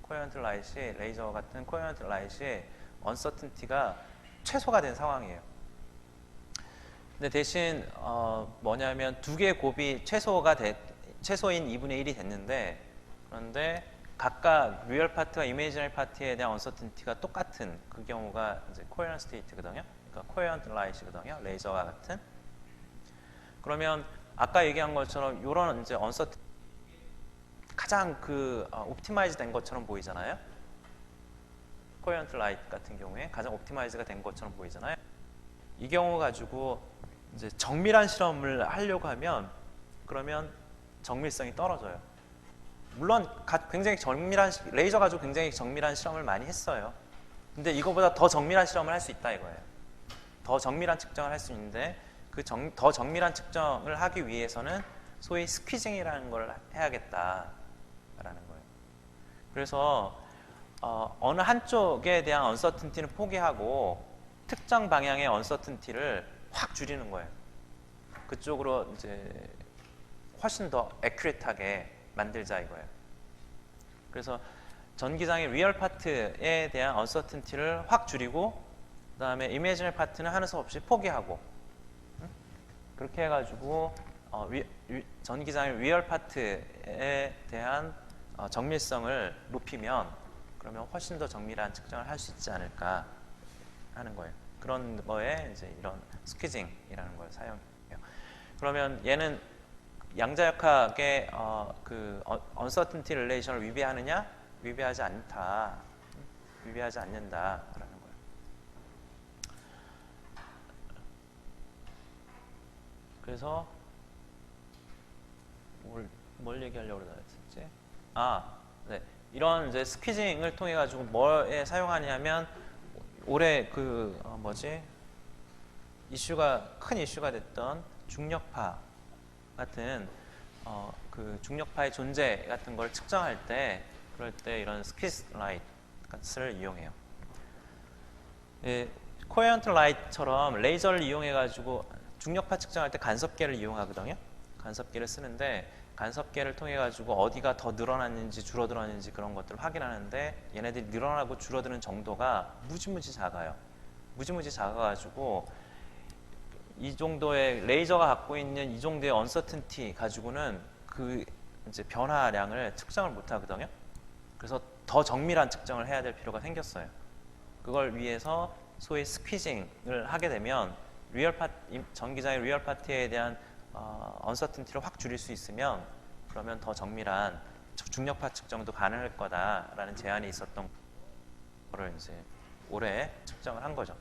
코헤런트 라이트이 레이저 같은 코헤런트 라이트이 언서튼티가 최소가 된 상황이에요. 근데 대신 뭐냐면 두 개의 곱이 최소인 2분의 1이 됐는데, 그런데 각각 리얼 파트와 이미지너리 파트에 대한 언서튼티가 똑같은 그 경우가 이제 코헤런트 스테이트거든요. 그러니까 코헤런트 라이트거든요. 레이저와 같은. 그러면 아까 얘기한 것처럼 이런 이제 언서튼 가장 그 옵티마이즈 된 것처럼 보이잖아요. 코헤런트 라이트 같은 경우에 가장 옵티마이즈가 된 것처럼 보이잖아요. 이 경우 가지고 이제 정밀한 실험을 하려고 하면 그러면 정밀성이 떨어져요. 물론 굉장히 정밀한 레이저 가지고 굉장히 정밀한 실험을 많이 했어요. 근데 이거보다 더 정밀한 실험을 할 수 있다 이거예요. 더 정밀한 측정을 할 수 있는데 그 더 정밀한 측정을 하기 위해서는 소위 스퀴징이라는 걸 해야겠다라는 거예요. 그래서 어느 한쪽에 대한 언서튼티는 포기하고 특정 방향의 언서튼티를 확 줄이는 거예요. 그쪽으로 이제 훨씬 더 애큐레이트하게 만들자 이거예요. 그래서 전기장의 리얼 파트에 대한 언서튼티를 확 줄이고 그 다음에 이미지너리 파트는 하는 수 없이 포기하고 그렇게 해가지고 전기장의 리얼 파트에 대한 정밀성을 높이면 그러면 훨씬 더 정밀한 측정을 할 수 있지 않을까 하는 거예요. 그런 거에 이제 이런 스퀴징이라는 걸 사용해요. 그러면 얘는 양자역학의 그 uncertainty relation을 위배하느냐? 위배하지 않다. 위배하지 않는다라는 거예요. 그래서 뭘 얘기하려고 그랬지? 네. 이런 이제 스퀴징을 통해 가지고 뭐에 사용하냐면 올해 그 큰 이슈가 됐던 중력파 같은 그 중력파의 존재 같은 걸 측정할 때 그럴 때 이런 스퀴즈 라이트를 이용해요. 코헤런트 라이트처럼 레이저를 이용해 가지고 중력파 측정할 때 간섭계를 이용하거든요. 간섭계를 쓰는데 간섭계를 통해 가지고 어디가 더 늘어났는지 줄어들었는지 그런 것들을 확인하는데 얘네들이 늘어나고 줄어드는 정도가 무지무지 작아요. 무지무지 작아가지고 이 정도의 레이저가 갖고 있는 이 정도의 언서튼티 가지고는 그 이제 변화량을 측정을 못 하거든요. 그래서 더 정밀한 측정을 해야 될 필요가 생겼어요. 그걸 위해서 소위 스퀴징을 하게 되면 전기장의 리얼 파트에 대한 언서튼티를 확 줄일 수 있으면 그러면 더 정밀한 중력파 측정도 가능할 거다라는 제안이 있었던 거를 이제 올해 측정을 한 거죠.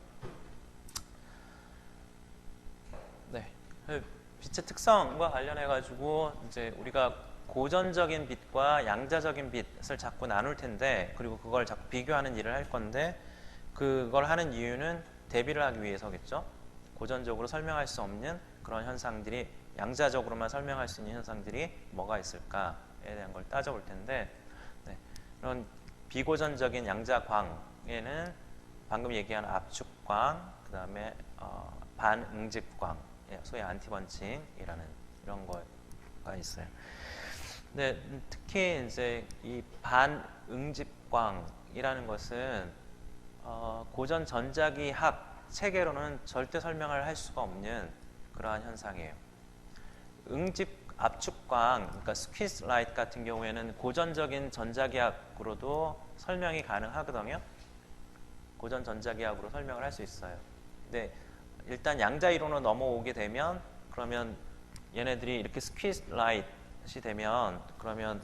네, 빛의 특성과 관련해 가지고 이제 우리가 고전적인 빛과 양자적인 빛을 자꾸 나눌 텐데 그리고 그걸 자꾸 비교하는 일을 할 건데 그걸 하는 이유는 대비를 하기 위해서겠죠. 고전적으로 설명할 수 없는 그런 현상들이 양자적으로만 설명할 수 있는 현상들이 뭐가 있을까에 대한 걸 따져볼 텐데 네, 그런 비고전적인 양자광에는 방금 얘기한 압축광, 그 다음에 반응집광, 소위 안티번칭이라는 이런 거가 있어요. 근데 특히 이제 이 반응집광이라는 것은 고전 전자기학 체계로는 절대 설명을 할 수가 없는 그러한 현상이에요. 압축광, 그러니까 스퀴즈 라이트 같은 경우에는 고전적인 전자기학으로도 설명이 가능하거든요. 고전 전자기학으로 설명을 할 수 있어요. 근데 일단 양자 이론으로 넘어오게 되면 그러면 얘네들이 이렇게 스퀴즈 라이트이 되면 그러면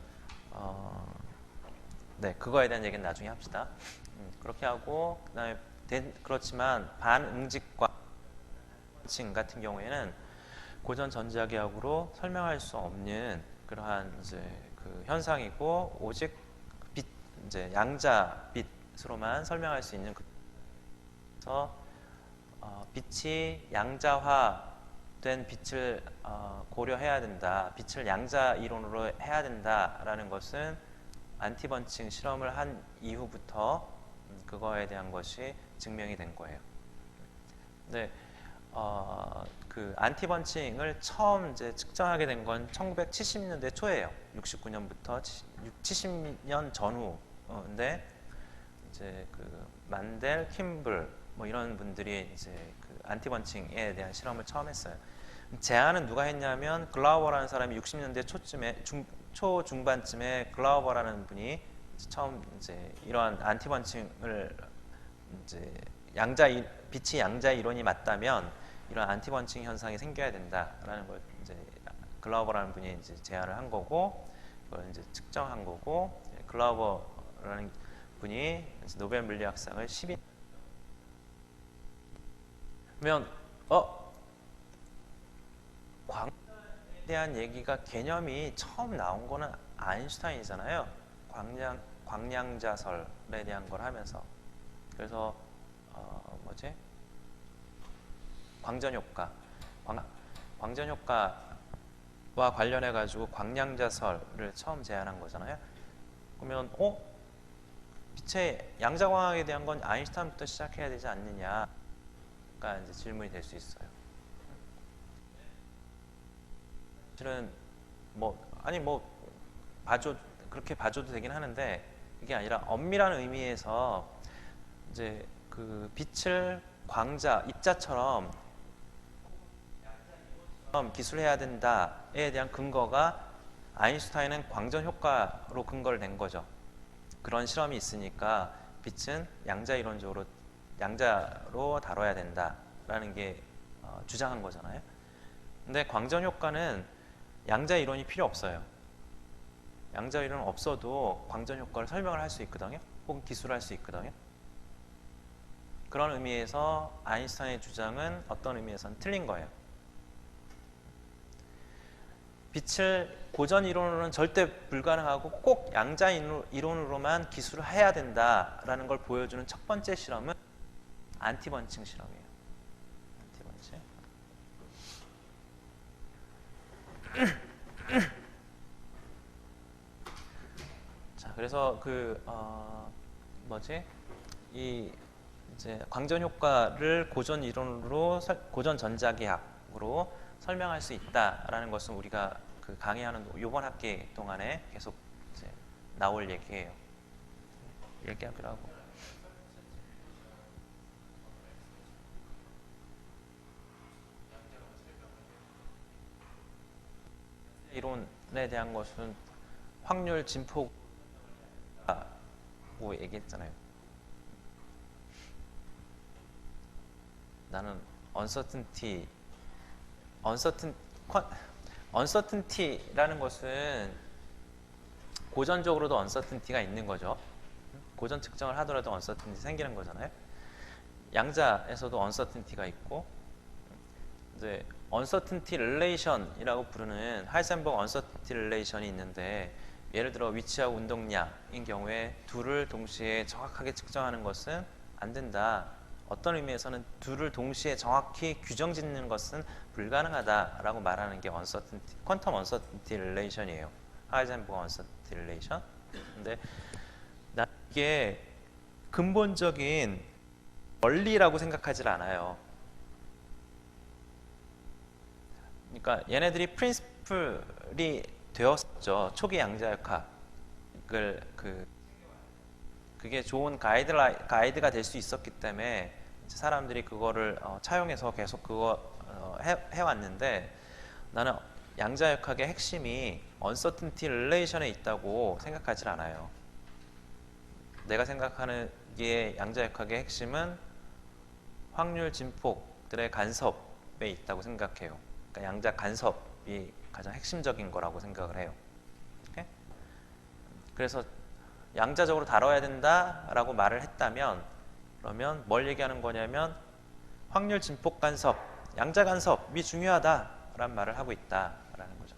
네, 그거에 대한 얘기는 나중에 합시다. 그렇게 하고 그다음에 그렇지만 반응집광 같은 경우에는 고전 전자기학으로 설명할 수 없는 그러한 이제 그 현상이고 오직 이제 양자 빛으로만 설명할 수 있는 그래서 빛이 양자화된 빛을 고려해야 된다. 빛을 양자 이론으로 해야 된다라는 것은 안티번칭 실험을 한 이후부터 그거에 대한 것이 증명이 된 거예요. 네. 그 안티번칭을 처음 이제 측정하게 된 건 1970년대 초예요. 69년부터 70년 전후인데 이제 그 만델, 킴블 뭐 이런 분들이 이제 그 안티번칭에 대한 실험을 처음 했어요. 제안은 누가 했냐면 글라우버라는 사람이 60년대 초중반쯤에 글라우버라는 분이 처음 이제 이러한 안티번칭을 이제 빛이 양자 이론이 맞다면 이런 안티번칭 현상이 생겨야 된다라는 걸 이제 글라우버라는 분이 이제 제안을 한 거고, 그걸 이제 측정한 거고, 글라우버라는 분이 이제 노벨 물리학상을 12. 그러면 광자에 대한 얘기가 개념이 처음 나온 거는 아인슈타인이잖아요. 광량자설에 대한 걸 하면서. 그래서 광전효과, 광전효과와 관련해 가지고 광량자설을 처음 제안한 거잖아요. 그러면 빛의 양자광학에 대한 건 아인슈타인부터 시작해야 되지 않느냐가 이제 질문이 될 수 있어요. 사실은 그렇게 봐줘도 되긴 하는데, 이게 아니라 엄밀한 의미에서 이제 그 빛을 광자, 입자처럼 기술해야 된다에 대한 근거가 아인슈타인은 광전 효과로 근거를 낸 거죠. 그런 실험이 있으니까 빛은 양자로 다뤄야 된다라는 게 주장한 거잖아요. 근데 광전 효과는 양자 이론이 필요 없어요. 양자 이론은 없어도 광전 효과를 설명을 할 수 있거든요. 혹은 기술할 수 있거든요. 그런 의미에서 아인슈타인의 주장은 어떤 의미에서는 틀린 거예요. 빛을 고전 이론으로는 절대 불가능하고 꼭 양자 이론으로만 기술을 해야 된다라는 걸 보여주는 첫 번째 실험은 안티번칭 실험이에요. 안티번칭. 자, 그래서 이제 광전 효과를 고전 이론으로, 고전 전자기학으로 설명할 수 있다라는 것은 우리가 그 강의하는 이번 학기 동안에 계속 이제 나올 얘기예요. 얘기하기로 하고. 이론에 대한 것은 확률 진폭 뭐 얘기했잖아요. 나는 uncertainty라는 것은 고전적으로도 uncertainty가 있는 거죠. 고전 측정을 하더라도 uncertainty 생기는 거잖아요. 양자에서도 uncertainty가 있고, 이제 uncertainty relation이라고 부르는 하이센버그 uncertainty relation이 있는데, 예를 들어 위치하고 운동량인 경우에 둘을 동시에 정확하게 측정하는 것은 안 된다. 어떤 의미에서는 둘을 동시에 정확히 규정 짓는 것은 불가능하다라고 말하는 게 퀀텀 언서티니티 릴레이션이에요. 하이젠버그 언서티니티 릴레이션. 근데 이게 근본적인 원리라고 생각하지 않아요. 그러니까 얘네들이 프린시플이 되었죠. 초기 양자역학을 그게 좋은 가이드가 될 수 있었기 때문에 사람들이 그거를 차용해서 계속 그거 해왔는데, 나는 양자역학의 핵심이 uncertainty relation에 있다고 생각하지 않아요. 내가 생각하는 게 양자역학의 핵심은 확률 진폭들의 간섭에 있다고 생각해요. 그러니까 양자 간섭이 가장 핵심적인 거라고 생각을 해요. 오케이? 그래서 양자적으로 다뤄야 된다라고 말을 했다면, 그러면 뭘 얘기하는 거냐면 확률 진폭 간섭, 양자 간섭이 중요하다라는 말을 하고 있다라는 거죠.